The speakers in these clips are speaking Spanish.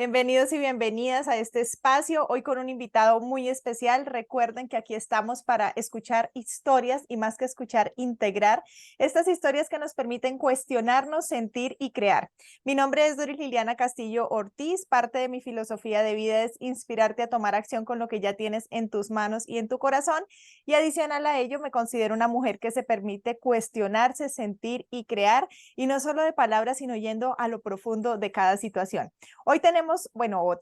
Bienvenidos y bienvenidas a este espacio, hoy con un invitado muy especial. Recuerden que aquí estamos para escuchar historias y más que escuchar, integrar estas historias que nos permiten cuestionarnos, sentir y crear. Mi nombre es Doris Liliana Castillo Ortiz. Parte de mi filosofía de vida es inspirarte a tomar acción con lo que ya tienes en tus manos y en tu corazón. Y adicional a ello, me considero una mujer que se permite cuestionarse, sentir y crear, y no solo de palabras, sino yendo a lo profundo de cada situación. Hoy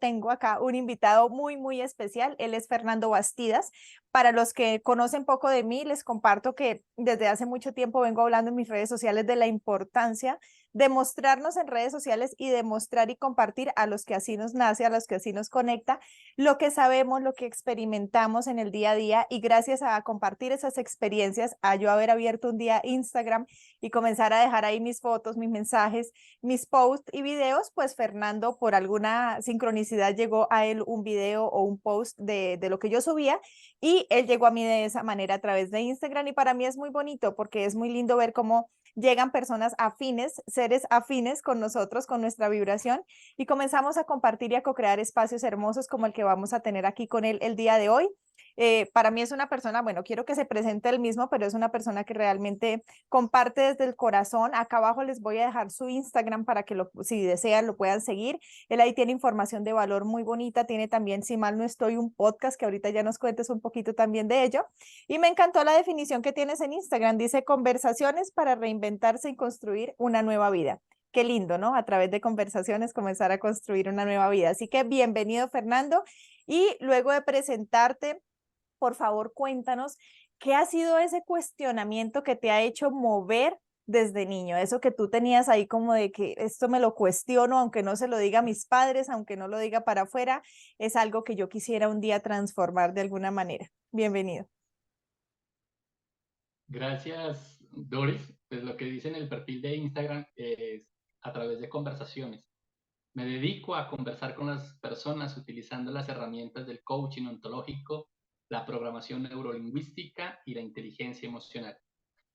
tengo acá un invitado muy especial. Él es Fernando Bastidas. Para los que conocen poco de mí, les comparto que desde hace mucho tiempo vengo hablando en mis redes sociales de la importancia de mostrarnos en redes sociales y de mostrar y compartir a los que así nos nace, a los que así nos conecta, lo que sabemos, lo que experimentamos en el día a día. Y gracias a compartir esas experiencias, a yo haber abierto un día Instagram y comenzar a dejar ahí mis fotos, mis mensajes, mis posts y videos, pues Fernando, por alguna sincronicidad, llegó a él un video o un post de lo que yo subía, y él llegó a mí de esa manera a través de Instagram. Y para mí es muy bonito porque es muy lindo ver cómo llegan personas afines, seres afines con nosotros, con nuestra vibración, y comenzamos a compartir y a co-crear espacios hermosos como el que vamos a tener aquí con él el día de hoy. Para mí es una persona, bueno, quiero que se presente él mismo, pero es una persona que realmente comparte desde el corazón. Acá abajo les voy a dejar su Instagram para que si desean lo puedan seguir. Él ahí tiene información de valor muy bonita, tiene también, si mal no estoy, un podcast que ahorita ya nos cuentes un poquito también de ello. Y me encantó la definición que tienes en Instagram, dice conversaciones para reinventarse y construir una nueva vida. Qué lindo, ¿no? A través de conversaciones comenzar a construir una nueva vida. Así que bienvenido, Fernando. Y luego de presentarte, por favor, cuéntanos qué ha sido ese cuestionamiento que te ha hecho mover desde niño, eso que tú tenías ahí como de que esto me lo cuestiono, aunque no se lo diga a mis padres, aunque no lo diga para afuera, es algo que yo quisiera un día transformar de alguna manera. Bienvenido. Gracias, Doris. Pues lo que dice en el perfil de Instagram es a través de conversaciones. Me dedico a conversar con las personas utilizando las herramientas del coaching ontológico, la programación neurolingüística y la inteligencia emocional.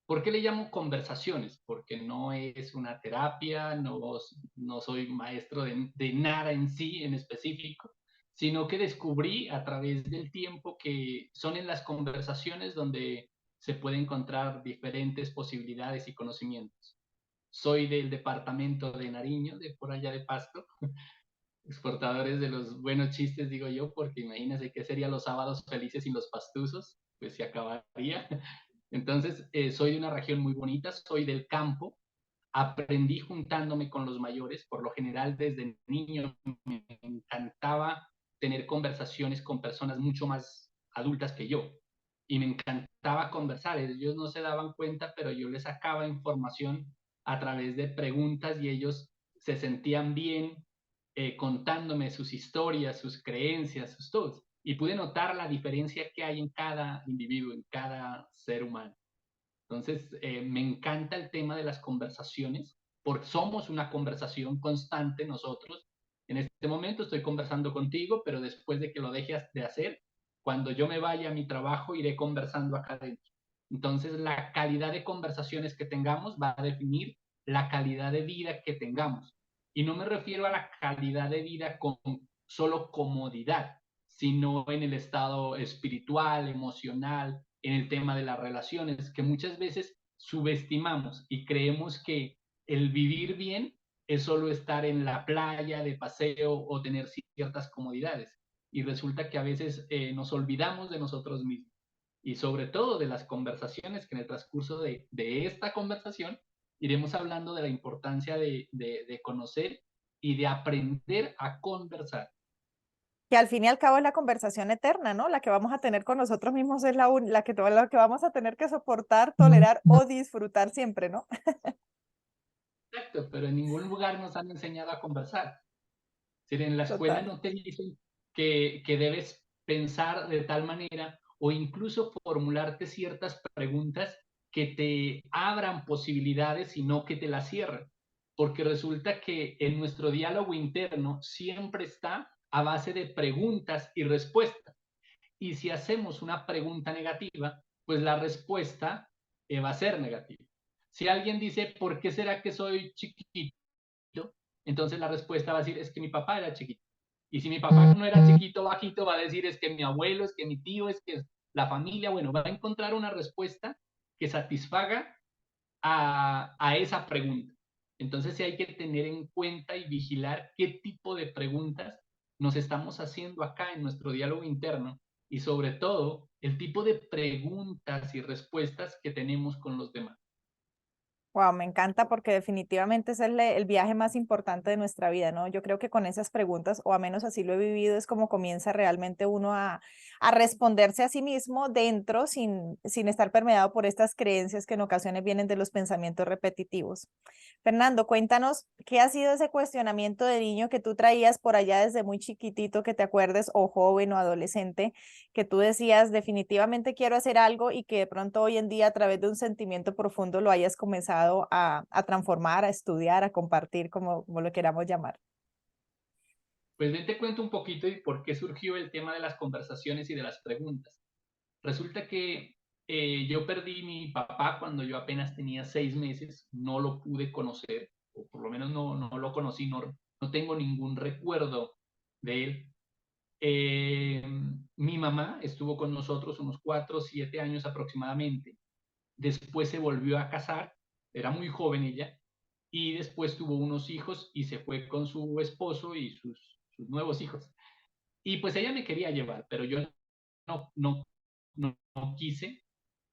¿Por qué le llamo conversaciones? Porque no es una terapia, no soy maestro de nada en sí en específico, sino que descubrí a través del tiempo que son en las conversaciones donde se puede encontrar diferentes posibilidades y conocimientos. Soy del departamento de Nariño, de por allá de Pasto, exportadores de los buenos chistes, digo yo, porque imagínense qué serían los sábados felices sin los pastuzos, pues se acabaría. Entonces, soy de una región muy bonita, soy del campo, aprendí juntándome con los mayores, por lo general desde niño me encantaba tener conversaciones con personas mucho más adultas que yo, y me encantaba conversar, ellos no se daban cuenta, pero yo les sacaba información a través de preguntas y ellos se sentían bien contándome sus historias, sus creencias, sus todo. Y pude notar la diferencia que hay en cada individuo, en cada ser humano. Entonces, me encanta el tema de las conversaciones, porque somos una conversación constante nosotros. En este momento estoy conversando contigo, pero después de que lo dejes de hacer, cuando yo me vaya a mi trabajo, iré conversando acá adentro. Entonces, la calidad de conversaciones que tengamos va a definir la calidad de vida que tengamos. Y no me refiero a la calidad de vida con solo comodidad, sino en el estado espiritual, emocional, en el tema de las relaciones, que muchas veces subestimamos y creemos que el vivir bien es solo estar en la playa de paseo o tener ciertas comodidades. Y resulta que a veces nos olvidamos de nosotros mismos y sobre todo de las conversaciones que en el transcurso de esta conversación iremos hablando de la importancia de conocer y de aprender a conversar. Que al fin y al cabo es la conversación eterna, ¿no? La que vamos a tener con nosotros mismos es la que vamos a tener que soportar, tolerar o disfrutar siempre, ¿no? Exacto, pero en ningún lugar nos han enseñado a conversar. Es decir, en la escuela Total. no te dicen que debes pensar de tal manera o incluso formularte ciertas preguntas que te abran posibilidades y no que te las cierren. Porque resulta que en nuestro diálogo interno siempre está a base de preguntas y respuestas. Y si hacemos una pregunta negativa, pues la respuesta va a ser negativa. Si alguien dice, ¿por qué será que soy chiquito? Entonces la respuesta va a decir, es que mi papá era chiquito. Y si mi papá no era chiquito, bajito, va a decir es que mi abuelo, es que mi tío, es que la familia, bueno, va a encontrar una respuesta que satisfaga a esa pregunta. Entonces sí hay que tener en cuenta y vigilar qué tipo de preguntas nos estamos haciendo acá en nuestro diálogo interno y sobre todo el tipo de preguntas y respuestas que tenemos con los demás. Wow, me encanta porque definitivamente es el viaje más importante de nuestra vida, ¿no? Yo creo que con esas preguntas, o a menos así lo he vivido, es como comienza realmente uno a responderse a sí mismo dentro sin estar permeado por estas creencias que en ocasiones vienen de los pensamientos repetitivos. Fernando, cuéntanos qué ha sido ese cuestionamiento de niño que tú traías por allá desde muy chiquitito, que te acuerdes, o joven o adolescente, que tú decías definitivamente quiero hacer algo y que de pronto hoy en día a través de un sentimiento profundo lo hayas comenzado a transformar, a estudiar, a compartir, como lo queramos llamar. Pues ven, te cuento un poquito y por qué surgió el tema de las conversaciones y de las preguntas. Resulta que yo perdí mi papá cuando yo apenas tenía 6 meses, no lo pude conocer, o por lo menos no lo conocí, no tengo ningún recuerdo de él. Mi mamá estuvo con nosotros unos 4 o 7 años aproximadamente. Después se volvió a casar, era muy joven ella, y después tuvo unos hijos y se fue con su esposo y sus nuevos hijos. Y pues ella me quería llevar, pero yo no quise.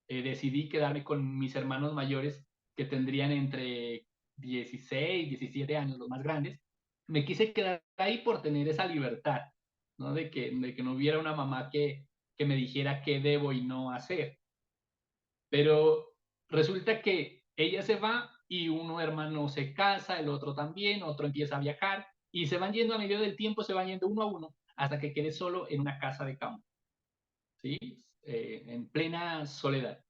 Decidí quedarme con mis hermanos mayores que tendrían entre 16, 17 años, los más grandes. Me quise quedar ahí por tener esa libertad, ¿no? De que no hubiera una mamá que me dijera qué debo y no hacer. Pero resulta que ella se va y uno hermano se casa, el otro también, otro empieza a viajar y se van yendo a medida del tiempo, se van yendo uno a uno hasta que quede solo en una casa de campo, ¿sí? En plena soledad.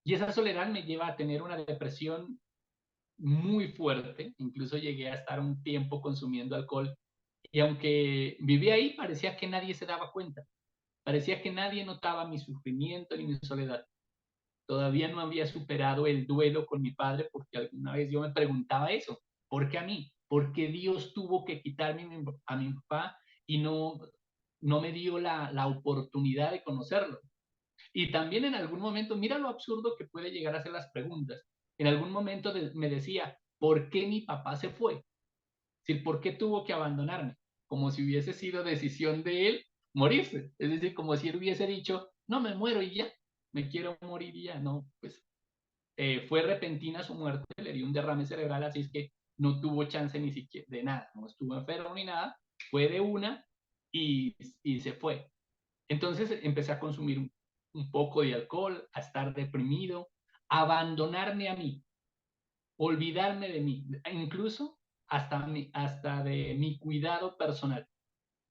Y esa soledad me lleva a tener una depresión muy fuerte, incluso llegué a estar un tiempo consumiendo alcohol y aunque vivía ahí parecía que nadie se daba cuenta, parecía que nadie notaba mi sufrimiento ni mi soledad. Todavía no había superado el duelo con mi padre porque alguna vez yo me preguntaba eso, ¿por qué a mí? ¿Por qué Dios tuvo que quitarme a mi papá y no me dio la oportunidad de conocerlo? Y también en algún momento, mira lo absurdo que puede llegar a ser las preguntas. En algún momento me decía, ¿por qué mi papá se fue? Es decir, ¿por qué tuvo que abandonarme? Como si hubiese sido decisión de él morirse. Es decir, como si él hubiese dicho, no, me muero y ya, me quiero morir y ya. No, pues fue repentina su muerte, le dio un derrame cerebral, así es que no tuvo chance ni siquiera de nada, no estuvo enfermo ni nada, fue de una y se fue. Entonces empecé a consumir un poco de alcohol, a estar deprimido, a abandonarme a mí, olvidarme de mí, incluso hasta de mi cuidado personal.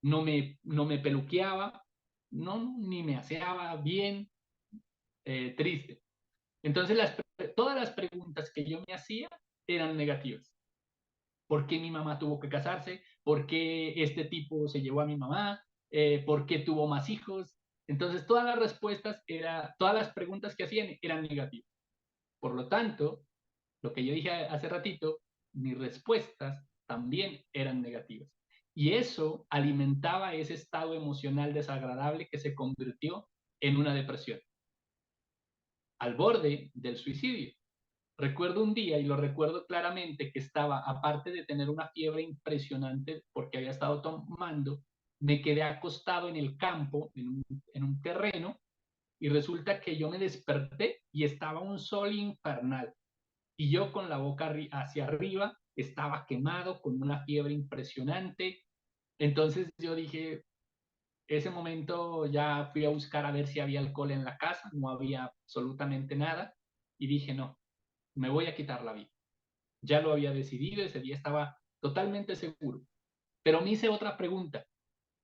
No me peluqueaba, no, ni me aseaba bien, triste. Entonces todas las preguntas que yo me hacía eran negativas. ¿Por qué mi mamá tuvo que casarse? ¿Por qué este tipo se llevó a mi mamá? ¿Por qué tuvo más hijos? Entonces todas las preguntas que hacían eran negativas. Por lo tanto, lo que yo dije hace ratito, mis respuestas también eran negativas. Y eso alimentaba ese estado emocional desagradable que se convirtió en una depresión, al borde del suicidio. Recuerdo un día, y lo recuerdo claramente, que estaba, aparte de tener una fiebre impresionante porque había estado tomando, me quedé acostado en el campo, en un terreno, y resulta que yo me desperté y estaba un sol infernal. Y yo con la boca hacia arriba, estaba quemado, con una fiebre impresionante. Entonces yo dije, ese momento ya fui a buscar a ver si había alcohol en la casa, no había absolutamente nada, y dije, no, me voy a quitar la vida. Ya lo había decidido, ese día estaba totalmente seguro. Pero me hice otra pregunta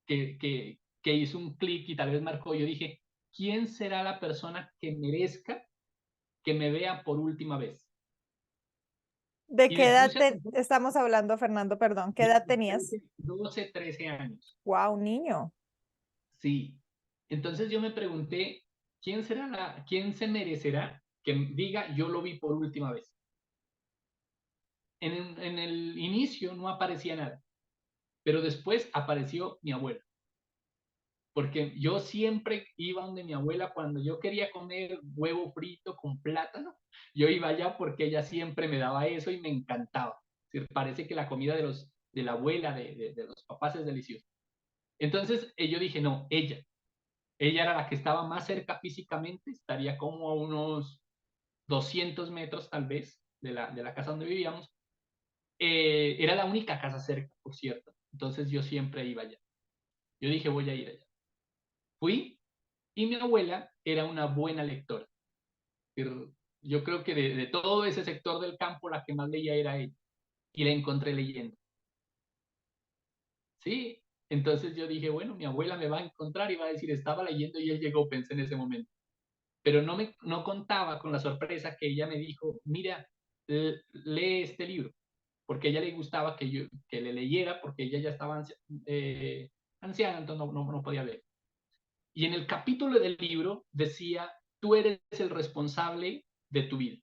que hizo un clic y tal vez marcó. Yo dije, ¿quién será la persona que merezca que me vea por última vez? ¿De Y qué me edad puse a pensar, estamos hablando, Fernando? Perdón, ¿qué de edad tenías? 12, 13 años. Wow, niño. Sí. Entonces yo me pregunté, ¿quién se merecerá que diga yo lo vi por última vez? En el inicio no aparecía nada. Pero después apareció mi abuela, porque yo siempre iba donde mi abuela cuando yo quería comer huevo frito con plátano, yo iba allá porque ella siempre me daba eso y me encantaba. Es decir, parece que la comida de la abuela, de los papás es deliciosa. Entonces yo dije, no, ella era la que estaba más cerca físicamente, estaría como a unos 200 metros tal vez de la casa donde vivíamos. Era la única casa cerca, por cierto. Entonces yo siempre iba allá. Yo dije, voy a ir allá. Fui y mi abuela era una buena lectora. Yo creo que de todo ese sector del campo la que más leía era ella. Y la encontré leyendo. Sí, entonces yo dije, bueno, mi abuela me va a encontrar y va a decir, estaba leyendo y él llegó, pensé en ese momento. Pero no contaba con la sorpresa que ella me dijo, mira, lee este libro, porque a ella le gustaba que le leyera, porque ella ya estaba anciana, entonces no podía leer. Y en el capítulo del libro decía, tú eres el responsable de tu vida.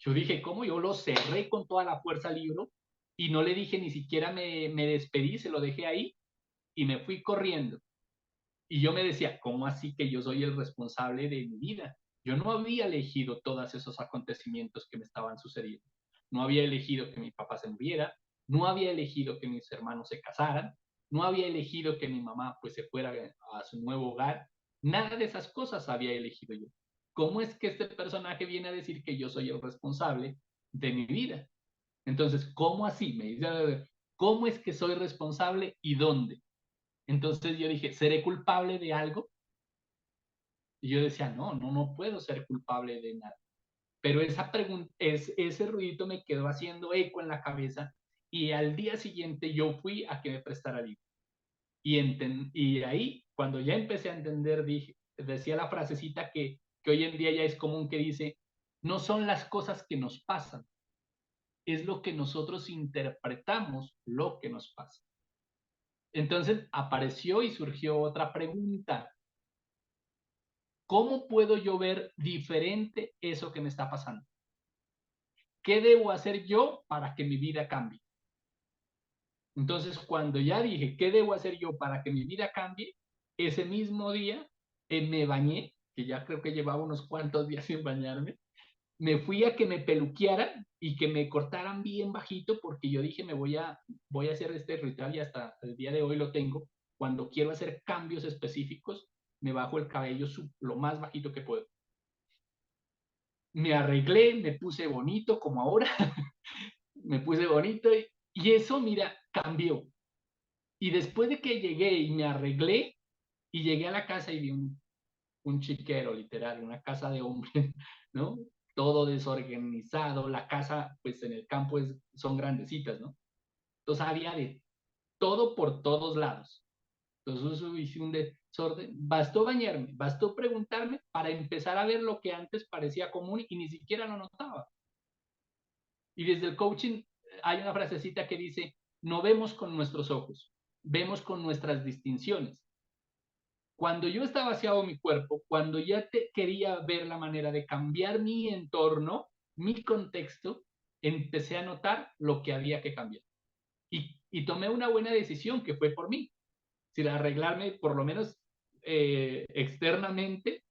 Yo dije, ¿cómo? Yo lo cerré con toda la fuerza al libro y no le dije ni siquiera me despedí, se lo dejé ahí y me fui corriendo. Y yo me decía, ¿cómo así que yo soy el responsable de mi vida? Yo no había elegido todos esos acontecimientos que me estaban sucediendo. No había elegido que mi papá se muriera, no había elegido que mis hermanos se casaran, no había elegido que mi mamá pues se fuera a su nuevo hogar. Nada de esas cosas había elegido yo. ¿Cómo es que este personaje viene a decir que yo soy el responsable de mi vida? Entonces, ¿cómo así? Me dice, ¿cómo es que soy responsable y dónde? Entonces yo dije, ¿seré culpable de algo? Y yo decía, no puedo ser culpable de nada. Pero esa pregunta, ese ruidito me quedó haciendo eco en la cabeza y al día siguiente yo fui a que me prestara libro. Y ahí, cuando ya empecé a entender, decía la frasecita que hoy en día ya es común que dice, no son las cosas que nos pasan, es lo que nosotros interpretamos lo que nos pasa. Entonces apareció y surgió otra pregunta. ¿Cómo puedo yo ver diferente eso que me está pasando? ¿Qué debo hacer yo para que mi vida cambie? Entonces, cuando ya dije, ¿qué debo hacer yo para que mi vida cambie? Ese mismo día me bañé, que ya creo que llevaba unos cuantos días sin bañarme, me fui a que me peluquearan y que me cortaran bien bajito porque yo dije, voy a hacer este ritual y hasta el día de hoy lo tengo. Cuando quiero hacer cambios específicos, me bajo el cabello lo más bajito que puedo. Me arreglé, me puse bonito como ahora, me puse bonito y eso, mira, cambió. Y después de que llegué y me arreglé y llegué a la casa y vi un chiquero, literal, una casa de hombre, ¿no? Todo desorganizado, la casa, pues en el campo son grandecitas, ¿no? Entonces había de todo por todos lados. Entonces hice un desorden. Bastó bañarme, bastó preguntarme para empezar a ver lo que antes parecía común y ni siquiera lo notaba. Y desde el coaching hay una frasecita que dice, no vemos con nuestros ojos, vemos con nuestras distinciones. Cuando yo estaba vaciado mi cuerpo, cuando ya quería ver la manera de cambiar mi entorno, mi contexto, empecé a notar lo que había que cambiar. Y tomé una buena decisión que fue por mí. Es arreglarme por lo menos externamente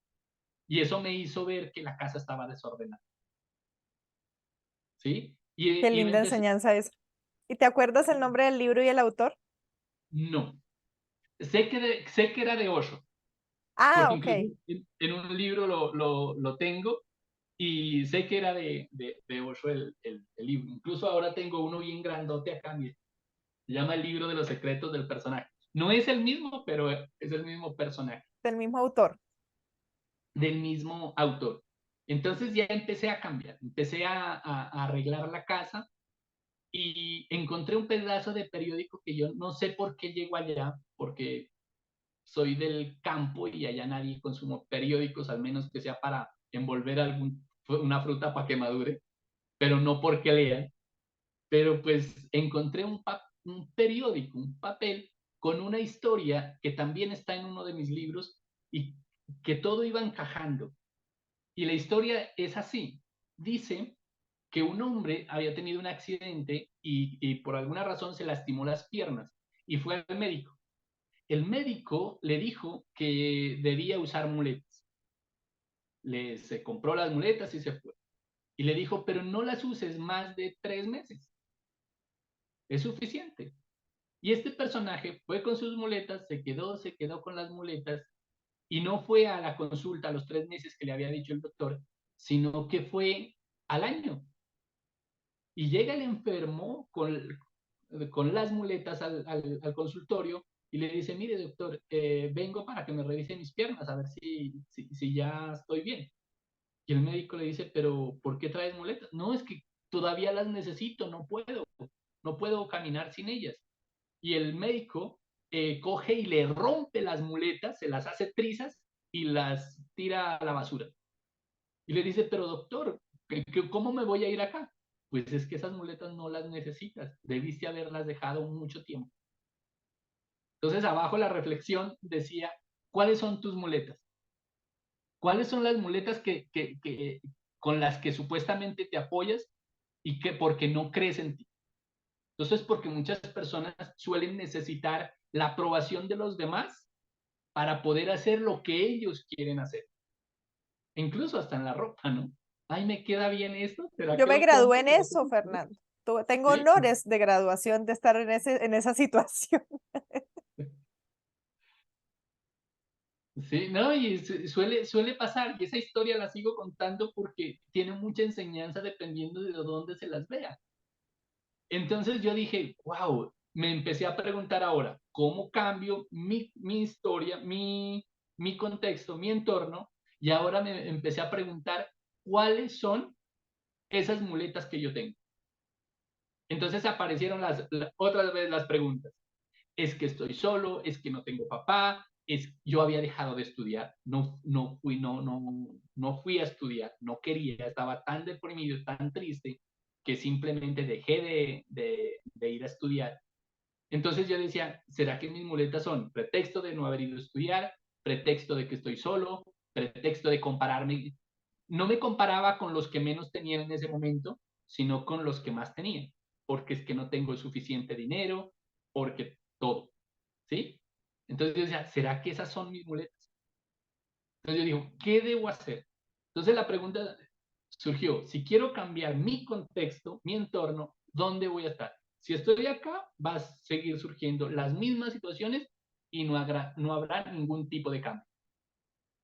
y eso me hizo ver que la casa estaba desordenada. ¿Sí? Qué Y me linda empecé, enseñanza eso. ¿Y te acuerdas el nombre del libro y el autor? no, sé que era de Osho, Ah, porque incluso ok. en un libro lo tengo y sé que era de Osho el libro. Incluso ahora tengo uno bien grandote acá, mire, se llama El libro de los secretos del personaje. No es el mismo, pero es el mismo personaje, Del mismo autor. del mismo autor. Entonces ya empecé a cambiar, empecé a arreglar la casa y encontré un pedazo de periódico que yo no sé por qué llegó allá, porque soy del campo y allá nadie consume periódicos, al menos que sea para envolver una fruta para que madure, pero no porque lean. Pero pues encontré un periódico, un papel con una historia que también está en uno de mis libros y que todo iba encajando. Y la historia es así. Dice que un hombre había tenido un accidente y por alguna razón se lastimó las piernas y fue al médico. El médico le dijo que debía usar muletas. Se compró las muletas y se fue. Y le dijo, pero no las uses más de 3 meses. Es suficiente. Y este personaje fue con sus muletas, se quedó con las muletas y no fue a la consulta a los 3 meses que le había dicho el doctor, sino que fue al año. Y llega el enfermo con las muletas al consultorio y le dice, mire doctor, vengo para que me revise mis piernas, a ver si ya estoy bien. Y el médico le dice, pero ¿por qué traes muletas? No, es que todavía las necesito, no puedo caminar sin ellas. Y el médico coge y le rompe las muletas, se las hace trizas y las tira a la basura. Y le dice, pero doctor, ¿cómo me voy a ir acá? Pues es que esas muletas no las necesitas, debiste haberlas dejado mucho tiempo. Entonces abajo la reflexión decía, ¿cuáles son tus muletas? ¿Cuáles son las muletas con las que supuestamente te apoyas y que porque no crees en ti? Entonces, porque muchas personas suelen necesitar la aprobación de los demás para poder hacer lo que ellos quieren hacer. Incluso hasta en la ropa, ¿no? Ay, ¿me queda bien esto? ¿Será Yo que me lo gradué compro? en eso, Fernando. Tengo Sí, honores de graduación de estar en esa situación. sí, no, y suele pasar, y esa historia la sigo contando porque tiene mucha enseñanza dependiendo de dónde se las vea. Entonces yo dije, wow, me empecé a preguntar ahora, ¿cómo cambio mi historia, mi contexto, mi entorno? Y ahora me empecé a preguntar cuáles son esas muletas que yo tengo. Entonces aparecieron otras veces las preguntas. Es que estoy solo, es que no tengo papá, yo había dejado de estudiar, no fui a estudiar, no quería, estaba tan deprimido, tan triste, que simplemente dejé de ir a estudiar. Entonces yo decía, ¿será que mis muletas son pretexto de no haber ido a estudiar, pretexto de que estoy solo, pretexto de compararme? No me comparaba con los que menos tenían en ese momento, sino con los que más tenían, porque es que no tengo suficiente dinero, porque todo, ¿sí? Entonces yo decía, ¿será que esas son mis muletas? Entonces yo digo, ¿qué debo hacer? Entonces la pregunta surgió, si quiero cambiar mi contexto, mi entorno, ¿dónde voy a estar? Si estoy acá, va a seguir surgiendo las mismas situaciones y no habrá ningún tipo de cambio.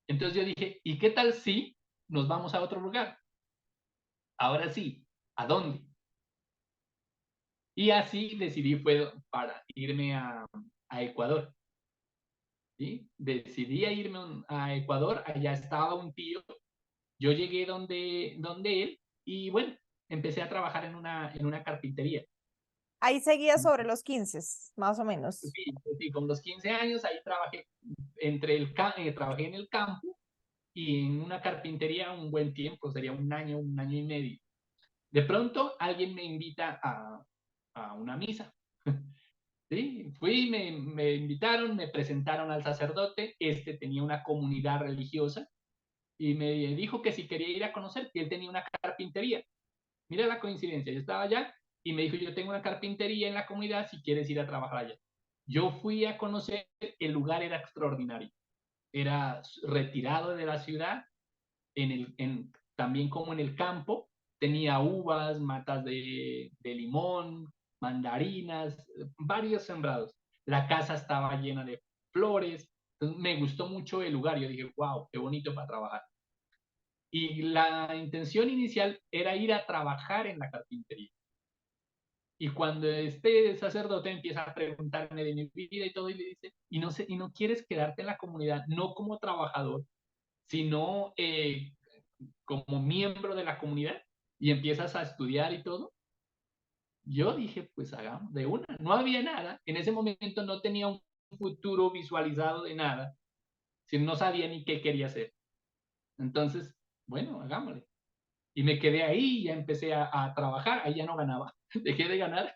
Entonces yo dije, ¿y qué tal si nos vamos a otro lugar? Ahora sí, ¿a dónde? Y así decidí fue para irme a Ecuador. ¿Sí? Decidí irme a Ecuador, allá estaba un tío, yo llegué donde él y bueno, empecé a trabajar en una carpintería. Ahí seguía sobre los 15, más o menos. Sí, sí, con los 15 años ahí trabajé, trabajé en el campo y en una carpintería un buen tiempo, sería un año y medio. De pronto alguien me invita a una misa. Sí, fui, me invitaron, me presentaron al sacerdote, tenía una comunidad religiosa y me dijo que si quería ir a conocer, que él tenía una carpintería. Mira la coincidencia, yo estaba allá y me dijo, yo tengo una carpintería en la comunidad si quieres ir a trabajar allá. Yo fui a conocer, el lugar era extraordinario, era retirado de la ciudad, también como en el campo, tenía uvas, matas de limón, mandarinas, varios sembrados. La casa estaba llena de flores, entonces me gustó mucho el lugar, yo dije, wow, qué bonito para trabajar. Y la intención inicial era ir a trabajar en la carpintería. Y cuando este sacerdote empieza a preguntarme de mi vida y todo, y le dice, y no quieres quedarte en la comunidad, no como trabajador, sino como miembro de la comunidad, y empiezas a estudiar y todo. Yo dije, pues hagamos de una. No había nada. En ese momento no tenía un futuro visualizado de nada. Si no sabía ni qué quería hacer. Entonces, bueno, hagámosle. Y me quedé ahí, ya empecé a trabajar, ahí ya no ganaba. Dejé de ganar,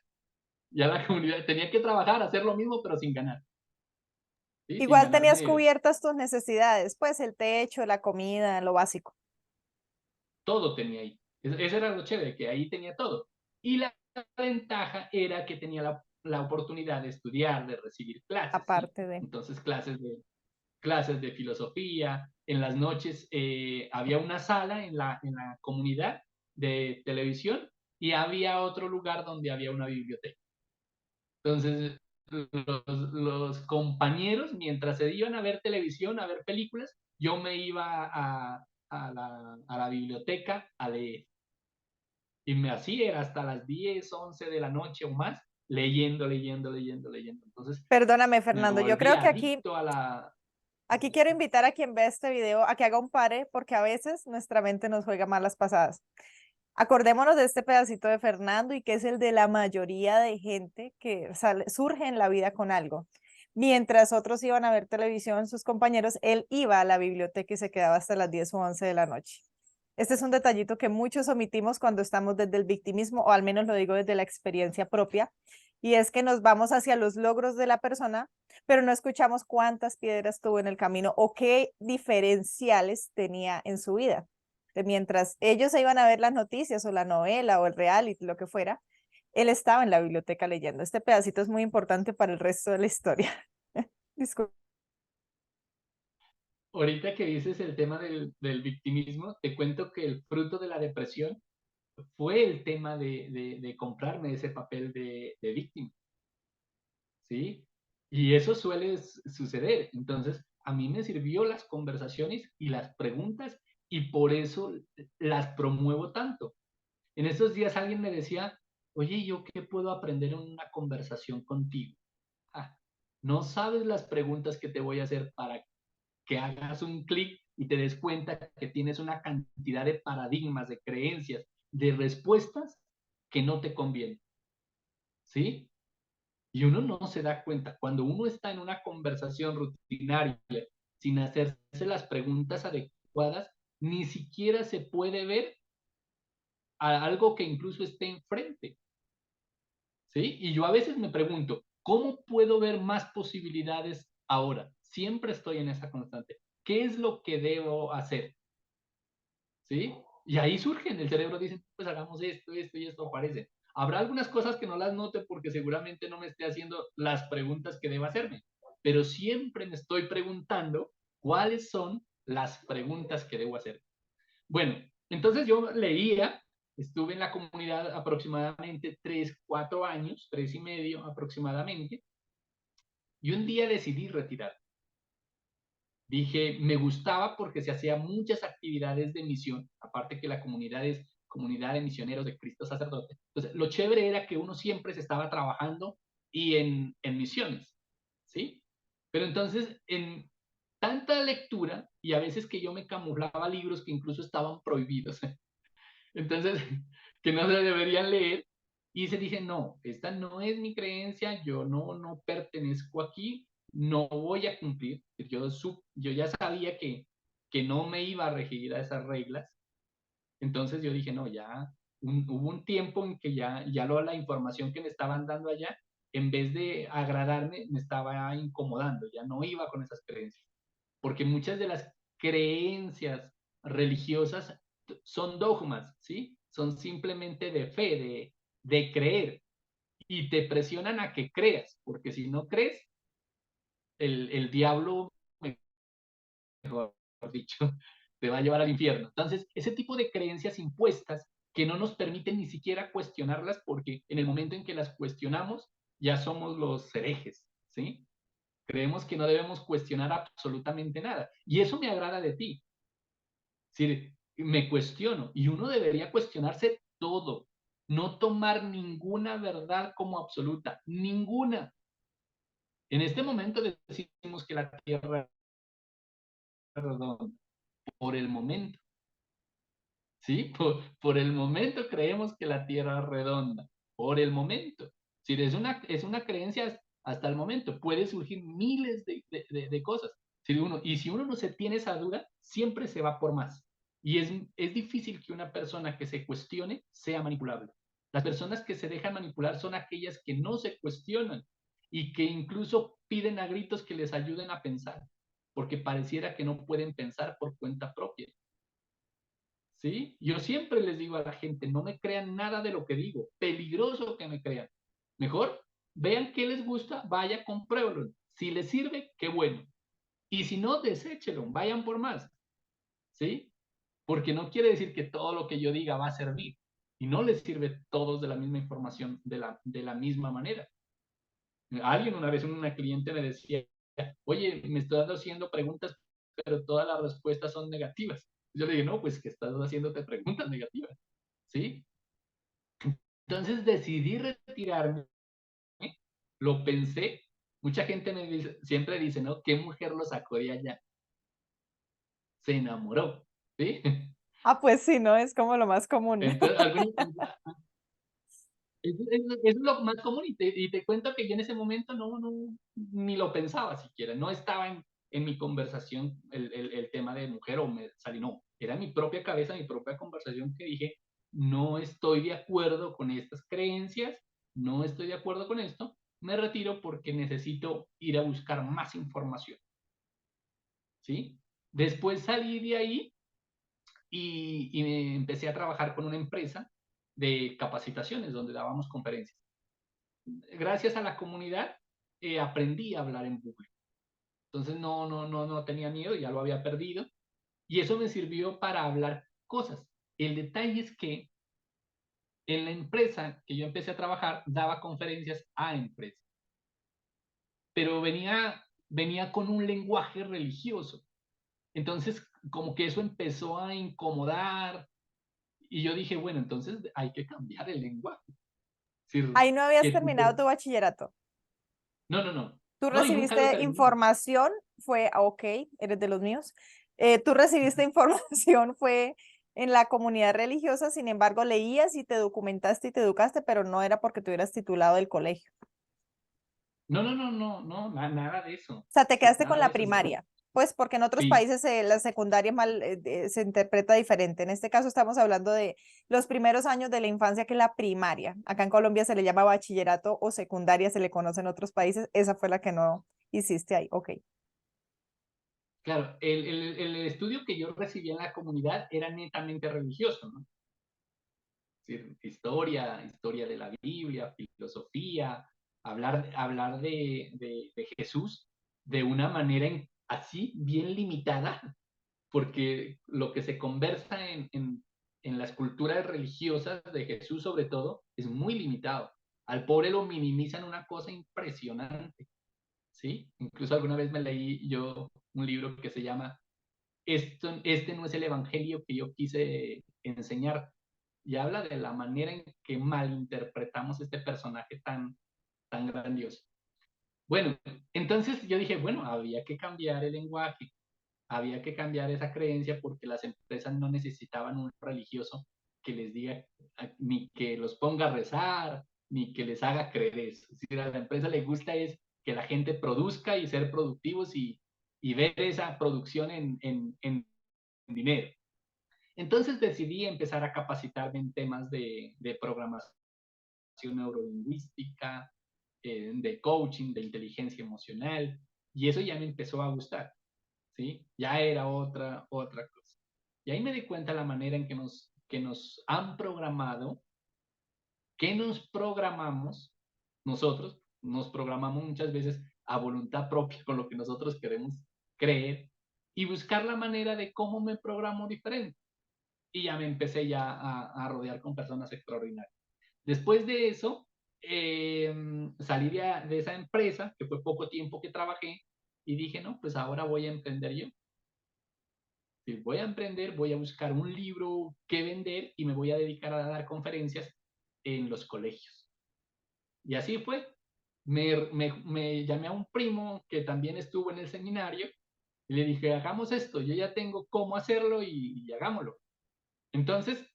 ya la comunidad tenía que trabajar, hacer lo mismo, pero sin ganar. ¿Sí? Sin Igual tenías ganarme cubiertas tus necesidades, pues el techo, la comida, lo básico. todo tenía ahí. Eso era lo chévere, que ahí tenía todo. Y la ventaja era que tenía la oportunidad de estudiar, de recibir clases, ¿sí? aparte de. Entonces, clases de filosofía. En las noches había una sala en la comunidad de televisión y había otro lugar donde había una biblioteca. Entonces, los compañeros, mientras se iban a ver televisión, a ver películas, yo me iba a la biblioteca a leer. Y me hacía hasta las 10 11 de la noche o más, leyendo, leyendo, leyendo, leyendo. Entonces, Perdóname, me Fernando, yo volví creo que aquí, adicto a la... aquí quiero invitar a quien vea este video a que haga un pare, porque a veces nuestra mente nos juega malas pasadas. Acordémonos de este pedacito de Fernando y que es el de la mayoría de gente que surge en la vida con algo. Mientras otros iban a ver televisión, sus compañeros, él iba a la biblioteca y se quedaba hasta las 10 o 11 de la noche. Este es un detallito que muchos omitimos cuando estamos desde el victimismo, o al menos lo digo desde la experiencia propia, y es que nos vamos hacia los logros de la persona, pero no escuchamos cuántas piedras tuvo en el camino o qué diferenciales tenía en su vida. De mientras ellos se iban a ver las noticias o la novela o el reality, lo que fuera, él estaba en la biblioteca leyendo. Este pedacito es muy importante para el resto de la historia. Disculpa. Ahorita que dices el tema del victimismo, te cuento que el fruto de la depresión fue el tema de comprarme ese papel de víctima, ¿sí? Y eso suele suceder. Entonces, a mí me sirvió las conversaciones y las preguntas y por eso las promuevo tanto. En estos días alguien me decía, oye, ¿yo qué puedo aprender en una conversación contigo? Ah, no sabes las preguntas que te voy a hacer para que hagas un clic y te des cuenta que tienes una cantidad de paradigmas, de creencias, de respuestas que no te convienen, ¿sí? Y uno no se da cuenta. Cuando uno está en una conversación rutinaria, sin hacerse las preguntas adecuadas, ni siquiera se puede ver a algo que incluso esté enfrente, ¿sí? Y yo a veces me pregunto, ¿cómo puedo ver más posibilidades ahora? Siempre estoy en esa constante. ¿Qué es lo que debo hacer? ¿Sí? Y ahí surgen, el cerebro dice, pues hagamos esto, esto y esto aparece. Habrá algunas cosas que no las note porque seguramente no me esté haciendo las preguntas que debo hacerme, pero siempre me estoy preguntando cuáles son las preguntas que debo hacer. Bueno, entonces yo leía, estuve en la comunidad aproximadamente 3 4 años, 3 y medio aproximadamente, y un día decidí retirar. Dije, me gustaba porque se hacían muchas actividades de misión, aparte que la comunidad es comunidad de misioneros de Cristo sacerdote. Entonces, lo chévere era que uno siempre se estaba trabajando y en misiones, ¿sí? Pero entonces, en tanta lectura, y a veces que yo me camuflaba libros que incluso estaban prohibidos, entonces, que no se deberían leer, y se dije, no, esta no es mi creencia, yo no pertenezco aquí, no voy a cumplir. Yo ya sabía que no me iba a regir a esas reglas. Entonces yo dije, no, ya hubo un tiempo en que la información que me estaban dando allá, en vez de agradarme, me estaba incomodando, ya no iba con esas creencias. Porque muchas de las creencias religiosas son dogmas, ¿sí? Son simplemente de fe, de creer, y te presionan a que creas, porque si no crees, el diablo, mejor dicho, te va a llevar al infierno. Entonces, ese tipo de creencias impuestas que no nos permiten ni siquiera cuestionarlas, porque en el momento en que las cuestionamos, ya somos los herejes, ¿sí? Creemos que no debemos cuestionar absolutamente nada. Y eso me agrada de ti. Es decir, me cuestiono y uno debería cuestionarse todo, no tomar ninguna verdad como absoluta, ninguna. En este momento decimos que la Tierra es redonda, por el momento, ¿sí? Por el momento creemos que la Tierra es redonda, por el momento. Si es una creencia hasta el momento, puede surgir miles de cosas. Y si uno no se tiene esa duda, siempre se va por más. Y es difícil que una persona que se cuestione sea manipulable. Las personas que se dejan manipular son aquellas que no se cuestionan y que incluso piden a gritos que les ayuden a pensar, porque pareciera que no pueden pensar por cuenta propia. ¿sí? Yo siempre les digo a la gente, no me crean nada de lo que digo, peligroso que me crean. Mejor vean qué les gusta, vaya, compruébalo. Si les sirve, qué bueno. Y si no, deséchelo, vayan por más, ¿sí? Porque no quiere decir que todo lo que yo diga va a servir. Y no les sirve todos de la misma información de la misma manera. Alguien una vez, una cliente me decía, oye, me estás haciendo preguntas, pero todas las respuestas son negativas. Yo le dije, no, pues que estás haciéndote preguntas negativas, ¿sí? Entonces decidí retirarme, lo pensé. Mucha gente me dice, siempre dice, ¿no? ¿Qué mujer lo sacó de allá? Se enamoró, ¿sí? Ah, pues sí, ¿no? Es como lo más común. Entonces, es lo más común y te cuento que yo en ese momento no, ni lo pensaba siquiera, no estaba en mi conversación el tema de mujer o me salí, no, era mi propia cabeza, mi propia conversación que dije, no estoy de acuerdo con estas creencias, no estoy de acuerdo con esto, me retiro porque necesito ir a buscar más información, ¿sí? Después salí de ahí y me empecé a trabajar con una empresa de capacitaciones donde dábamos conferencias. Gracias a la comunidad aprendí a hablar en público. Entonces no tenía miedo, ya lo había perdido. Y eso me sirvió para hablar cosas. El detalle es que en la empresa que yo empecé a trabajar, daba conferencias a empresas, pero venía con un lenguaje religioso. Entonces, como que eso empezó a incomodar y yo dije, bueno, entonces hay que cambiar el lenguaje. Es decir, Ahí no habías que, terminado tu bachillerato. no, no, no, Tú no, y nunca lo recibiste terminé. información, fue, ok, eres de los míos. Tú recibiste información, fue en la comunidad religiosa, sin embargo, leías y te documentaste y te educaste, pero no era porque tú eras titulado del colegio. No, no, no, no, no, nada de eso. O sea, te Sí, quedaste con nada de la eso. Yo, primaria, pues porque en otros sí, países la secundaria se interpreta diferente. En este caso estamos hablando de los primeros años de la infancia, que es la primaria. Acá en Colombia se le llama bachillerato o secundaria, se le conoce en otros países. Esa fue la que no hiciste ahí. Ok. claro, el estudio que yo recibí en la comunidad era netamente religioso, ¿no? Es decir, historia de la Biblia, filosofía, hablar de Jesús de una manera así bien limitada, porque lo que se conversa en las culturas religiosas de Jesús sobre todo es muy limitado. Al pobre lo minimizan una cosa impresionante. ¿Sí? Incluso alguna vez me leí yo un libro que se llama Este no es el evangelio que yo quise enseñar. Y habla de la manera en que malinterpretamos este personaje tan grandioso. Bueno, entonces yo dije, bueno, había que cambiar el lenguaje, había que cambiar esa creencia porque las empresas no necesitaban un religioso que les diga, ni que los ponga a rezar, ni que les haga creer eso. Es decir, a la empresa le gusta es que la gente produzca y ser productivos y ver esa producción en dinero. Entonces decidí empezar a capacitarme en temas de programación neurolingüística, de coaching, de inteligencia emocional, y eso ya me empezó a gustar. ¿Sí? Ya era otra cosa. Y ahí me di cuenta la manera en que nos han programado, que nos programamos nosotros, nos programamos muchas veces a voluntad propia con lo que nosotros queremos creer y buscar la manera de cómo me programo diferente. Y ya me empecé ya a rodear con personas extraordinarias. Después de eso, salí de esa empresa, que fue poco tiempo que trabajé, y dije, no, pues ahora voy a emprender yo. Si voy a emprender, voy a buscar un libro que vender y me voy a dedicar a dar conferencias en los colegios. Y así fue. Me llamé a un primo que también estuvo en el seminario y le dije, hagamos esto, yo ya tengo cómo hacerlo y hagámoslo. Entonces,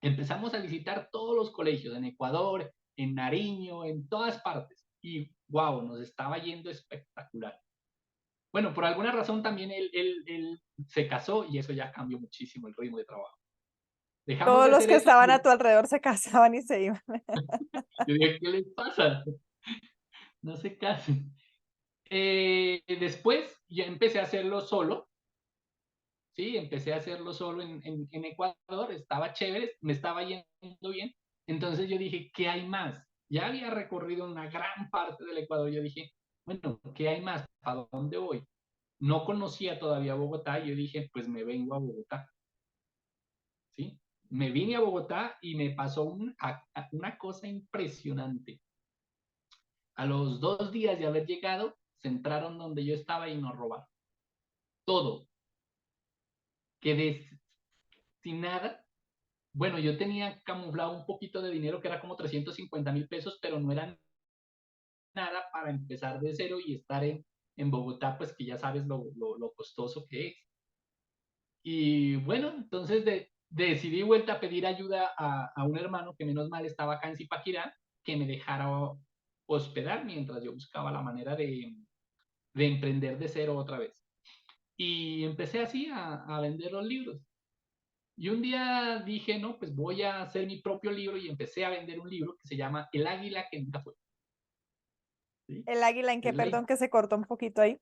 empezamos a visitar todos los colegios en Ecuador, en Nariño, en todas partes. Y wow, nos estaba yendo espectacular. Bueno, por alguna razón también él se casó y eso ya cambió muchísimo el ritmo de trabajo. Dejamos Todos de los hacer que eso estaban y a tu alrededor se casaban y se iban. yo dije, ¿qué les pasa? No se casen. Después ya empecé a hacerlo solo, ¿sí? Empecé a hacerlo solo en Ecuador, estaba chévere, me estaba yendo bien. Entonces yo dije, ¿qué hay más? Ya había recorrido una gran parte del Ecuador. Yo dije, bueno, ¿qué hay más? ¿Para dónde voy? No conocía todavía Bogotá y yo dije, pues me vengo a Bogotá, ¿sí? Me vine a Bogotá y me pasó una cosa impresionante. A los 2 días de haber llegado, se entraron donde yo estaba y nos robaron. Todo. Quedé sin nada. Bueno, yo tenía camuflado un poquito de dinero que era como 350.000 pesos, pero no era nada para empezar de cero y estar en Bogotá, pues que ya sabes lo costoso que es. Y bueno, entonces decidí vuelta a pedir ayuda a un hermano que menos mal estaba acá en Zipaquirá, que me dejara hospedar mientras yo buscaba la manera de emprender de cero otra vez. Y empecé así a vender los libros. Y un día dije, no, pues voy a hacer mi propio libro y empecé a vender un libro que se llama El águila que nunca fue. ¿Sí? ¿El águila en qué? Es la, Perdón que se cortó un poquito ahí.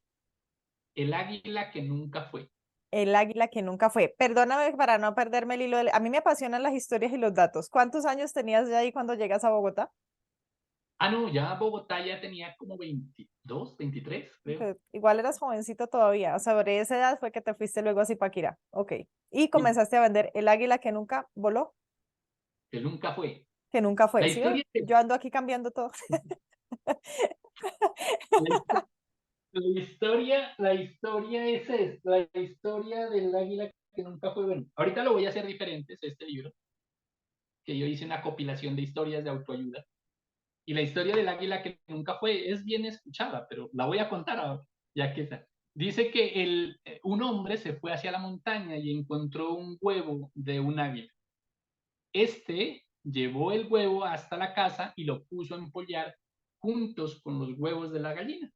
el águila que nunca fue. El águila que nunca fue. Perdóname para no perderme el hilo. A mí me apasionan las historias y los datos. ¿Cuántos años tenías ya ahí cuando llegas a Bogotá? Ah, no, ya Bogotá ya tenía como 22, 23, creo. Que igual eras jovencito todavía. Sobre esa edad fue que te fuiste luego a Zipaquirá. Ok. Y Sí, comenzaste a vender el águila que nunca voló, que nunca fue. que nunca La fue. ¿Sí ve? historia, Yo ando aquí cambiando todo. la, histo- la historia es esta, la historia del águila que nunca fue. Bueno, ahorita lo voy a hacer diferente, es este libro, que yo hice una compilación de historias de autoayuda. Y la historia del águila que nunca fue es bien escuchada, pero la voy a contar ahora, ya que está. Dice que un hombre se fue hacia la montaña y encontró un huevo de un águila. Este llevó el huevo hasta la casa y lo puso a empollar juntos con los huevos de la gallina.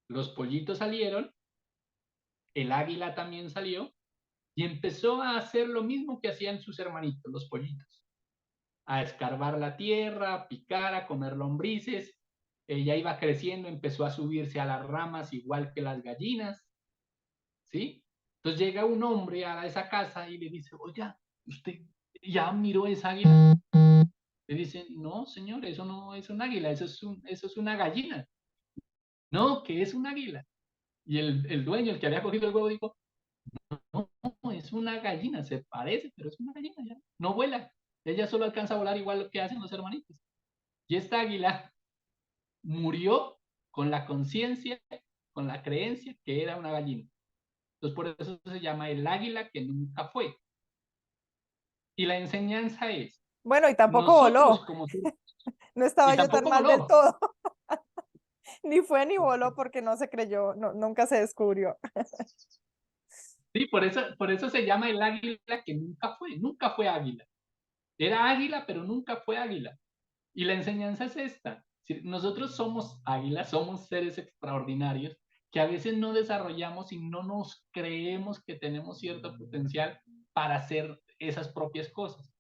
Los pollitos salieron, el águila también salió y empezó a hacer lo mismo que hacían sus hermanitos, los pollitos. A escarbar la tierra, a picar, a comer lombrices. Ella iba creciendo, empezó a subirse a las ramas igual que las gallinas, ¿sí? Entonces llega un hombre a esa casa y le dice, oiga, ¿usted ya miró esa águila? Le dicen, no, señor, eso no es un águila, eso es una gallina. No, que es un águila. Y el dueño, el que había cogido el huevo, dijo, no, no, es una gallina, se parece, pero es una gallina ya. No vuela. Ella solo alcanza a volar igual que hacen los hermanitos. Y esta águila murió con la conciencia, con la creencia que era una gallina. Entonces por eso se llama el águila que nunca fue. Y la enseñanza es, Bueno, y tampoco nosotros voló. como No estaba y yo tan tampoco mal del voló. todo. Ni fue ni voló porque no se creyó, no, nunca se descubrió. Sí, por eso se llama el águila que nunca fue águila. Era águila, pero nunca fue águila. Y la enseñanza es esta. Si nosotros somos águilas, somos seres extraordinarios que a veces no desarrollamos y no nos creemos que tenemos cierto potencial para hacer esas propias cosas.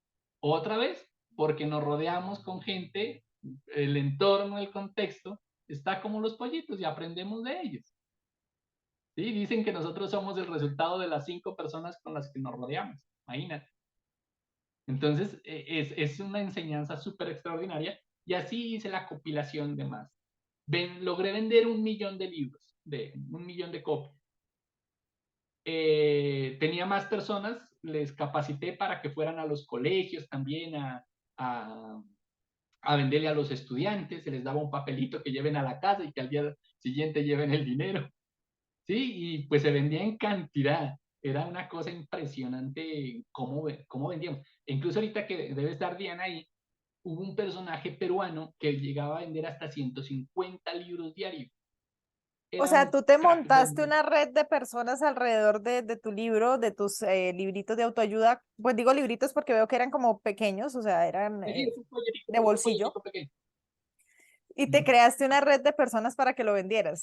Otra vez, porque nos rodeamos con gente, el entorno, el contexto, está como los pollitos y aprendemos de ellos. ¿Sí? Dicen que nosotros somos el resultado de las 5 personas con las que nos rodeamos. Imagínate. Entonces, es una enseñanza súper extraordinaria y así hice la compilación de más. Logré vender 1 millón de libros, 1 millón de copias. Tenía más personas, les capacité para que fueran a los colegios también a, a venderle a los estudiantes, se les daba un papelito que lleven a la casa y que al día siguiente lleven el dinero. Sí, y pues se vendía en cantidad. Era una cosa impresionante cómo vendíamos. E incluso ahorita que debe estar Diana ahí, hubo un personaje peruano que llegaba a vender hasta 150 libros diarios. O Era sea, un tú te crack montaste vendedor. una red de personas alrededor de tu libro, de tus libritos de autoayuda. Pues digo libritos porque veo que eran como pequeños, o sea, eran Sí, de es un bolsillo. folletito pequeño. Y te Ujú. creaste una red de personas para que lo vendieran.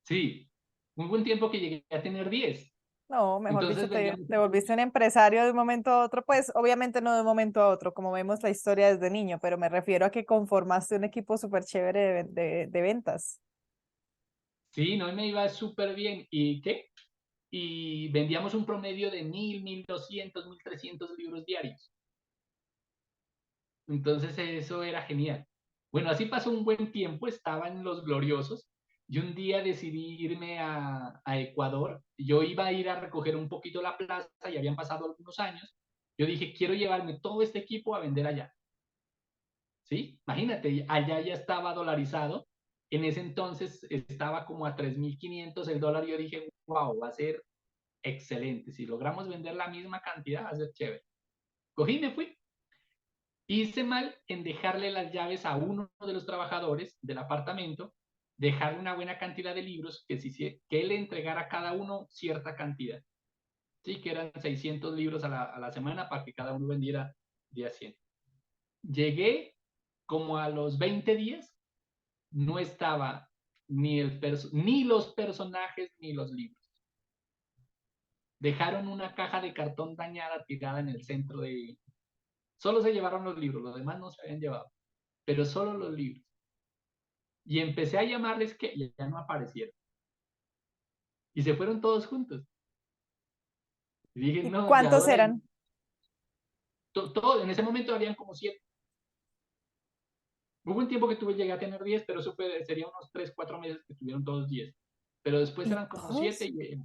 Sí, hubo un tiempo que llegué a tener 10. No, mejor dicho, Entonces vendíamos te volviste un empresario de un momento a otro, pues obviamente no de un momento a otro, como vemos la historia desde niño, pero me refiero a que conformaste un equipo súper chévere de ventas. Sí, no me iba súper bien. ¿Y qué? y vendíamos un promedio de 1.200, 1.300 libros diarios. Entonces eso era genial. Bueno, así pasó un buen tiempo, estaba en Los Gloriosos, y un día decidí irme a Ecuador. Yo iba a ir a recoger un poquito la plaza y habían pasado algunos años. Yo dije, quiero llevarme todo este equipo a vender allá. ¿Sí? Imagínate, allá ya estaba dolarizado. En ese entonces estaba como a 3.500 el dólar. Y yo dije, wow, va a ser excelente. Si logramos vender la misma cantidad, va a ser chévere. Cogí y me fui. Hice mal en dejarle las llaves a uno de los trabajadores del apartamento, dejarle una buena cantidad de libros, que él le entregara a cada uno cierta cantidad. Sí, que eran 600 libros a la semana para que cada uno vendiera día 100. Llegué como a los 20 días, no estaba ni los personajes ni los libros. Dejaron una caja de cartón dañada tirada en el centro de... Solo se llevaron los libros, los demás no se habían llevado, pero solo los libros. Y empecé a llamarles que ya no aparecieron. Y se fueron todos juntos. Y dije, ¿Y no, ya cuántos ahora, eran? todo, en ese momento habían como 7. Hubo un tiempo que llegué a tener 10, pero eso sería unos 3, 4 meses que tuvieron todos 10. Pero después ¿Y eran como 7 todos? y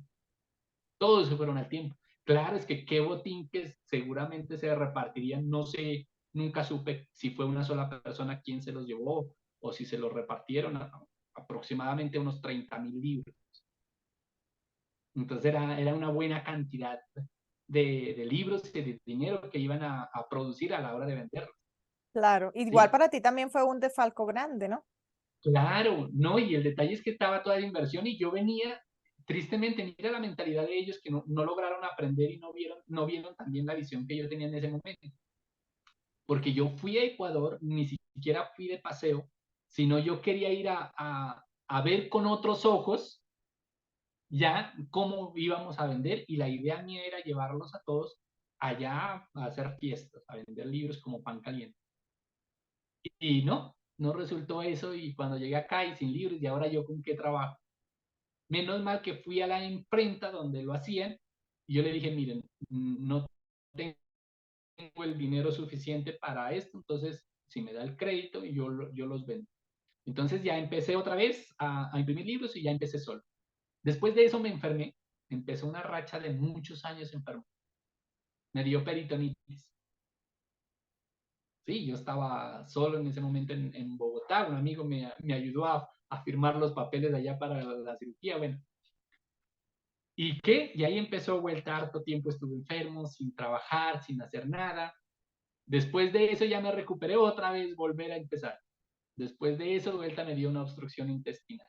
todos se fueron al tiempo. Claro, es que qué botín que seguramente se repartirían, no sé, nunca supe si fue una sola persona quien se los llevó o si se los repartieron aproximadamente unos 30.000 libros. Entonces era una buena cantidad de libros y de dinero que iban a producir a la hora de venderlos. Claro, igual ¿Sí? para ti también fue un defalco grande, ¿no? Claro, no, y el detalle es que estaba toda la inversión y yo venía, tristemente, mira la mentalidad de ellos que no lograron aprender y no vieron también la visión que yo tenía en ese momento. Porque yo fui a Ecuador, ni siquiera fui de paseo, sino yo quería ir a ver con otros ojos ya cómo íbamos a vender y la idea mía era llevarlos a todos allá a hacer fiestas, a vender libros como pan caliente. Y no resultó eso y cuando llegué acá y sin libros y ahora yo con qué trabajo. Menos mal que fui a la imprenta donde lo hacían y yo le dije, miren, no tengo el dinero suficiente para esto, entonces si me da el crédito y yo los vendo. Entonces ya empecé otra vez a imprimir libros y ya empecé solo. Después de eso me enfermé, empezó una racha de muchos años enfermo. Me dio peritonitis. Sí, yo estaba solo en ese momento en Bogotá, un amigo me ayudó a firmar los papeles de allá para la cirugía, bueno. ¿Y qué? Y ahí empezó vuelta, harto tiempo estuve enfermo, sin trabajar, sin hacer nada. Después de eso ya me recuperé otra vez, volver a empezar. Después de eso, vuelta me dio una obstrucción intestinal.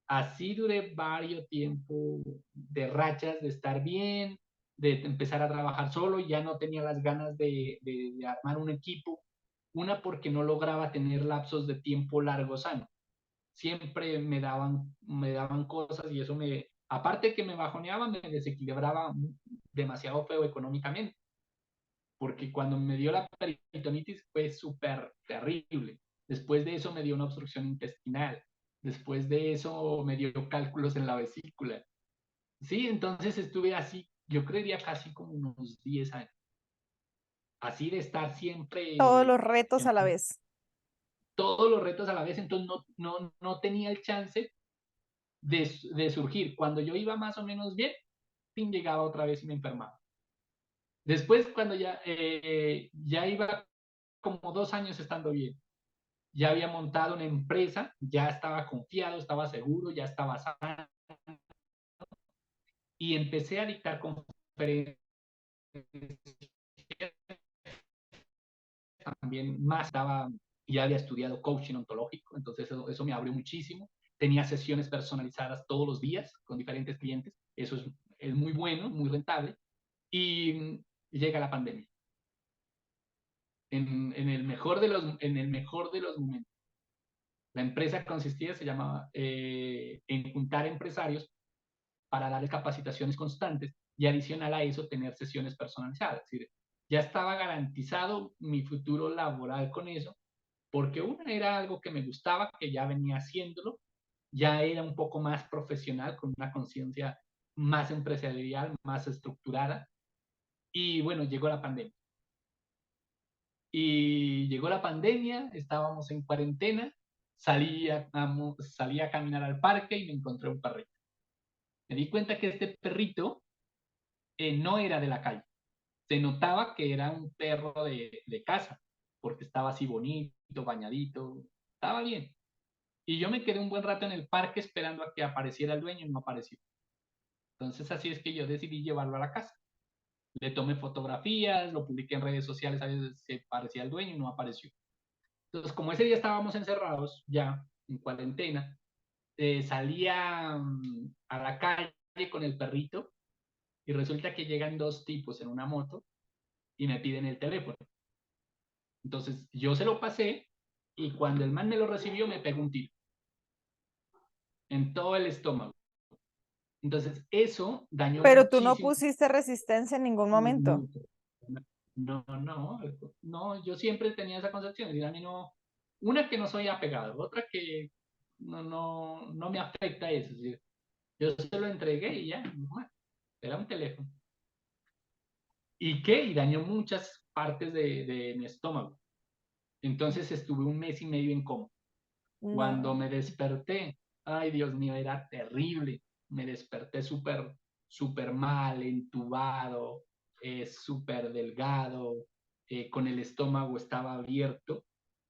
Así duré varios tiempo de rachas, de estar bien, de empezar a trabajar solo, ya no tenía las ganas de armar un equipo, una porque no lograba tener lapsos de tiempo largos sano. Siempre me daban cosas y eso aparte que me bajoneaba, me desequilibraba demasiado feo económicamente, porque cuando me dio la peritonitis fue súper terrible. Después de eso me dio una obstrucción intestinal. Después de eso me dio cálculos en la vesícula. Sí, entonces estuve así, yo creería casi como unos 10 años. Así de estar Todos siempre los retos a en la vez. todos los retos a la vez, entonces no tenía el chance de surgir. Cuando yo iba más o menos bien, fin, llegaba otra vez y me enfermaba. Después, cuando ya iba como 2 años estando bien, ya había montado una empresa, ya estaba confiado, estaba seguro, ya estaba sano y empecé a dictar conferencias también más, ya había estudiado coaching ontológico, entonces eso me abrió muchísimo. Tenía sesiones personalizadas todos los días con diferentes clientes, eso es muy bueno, muy rentable. Y llega la pandemia. En el mejor de los momentos. La empresa consistía, se llamaba, en juntar empresarios para darles capacitaciones constantes y adicional a eso tener sesiones personalizadas. Es decir, ya estaba garantizado mi futuro laboral con eso, porque una era algo que me gustaba, que ya venía haciéndolo, ya era un poco más profesional, con una conciencia más empresarial, más estructurada. Y bueno, llegó la pandemia. Y llegó la pandemia, estábamos en cuarentena, salí a caminar al parque y me encontré un perrito. Me di cuenta que este perrito no era de la calle. Se notaba que era un perro de casa, porque estaba así bonito, bañadito, estaba bien. Y yo me quedé un buen rato en el parque esperando a que apareciera el dueño y no apareció. Entonces así es que yo decidí llevarlo a la casa. Le tomé fotografías, lo publiqué en redes sociales a ver si parecía el dueño y no apareció. Entonces, como ese día estábamos encerrados ya en cuarentena, salía a la calle con el perrito y resulta que llegan dos tipos en una moto y me piden el teléfono. Entonces yo se lo pasé y cuando el man me lo recibió me pegó un tiro en todo el estómago. Entonces eso dañó Pero tú no muchísimo. pusiste resistencia en ningún momento. No, no, yo siempre tenía esa concepción. Y a mí no, una que no soy apegado, otra que no me afecta eso. Es decir, yo se lo entregué y ya, normal. Era un teléfono. ¿Y qué? Y dañó muchas partes de mi estómago. Entonces estuve un mes y medio en coma. Cuando No. me desperté, ay Dios mío, era terrible. Me desperté súper mal, entubado, súper delgado, con el estómago estaba abierto,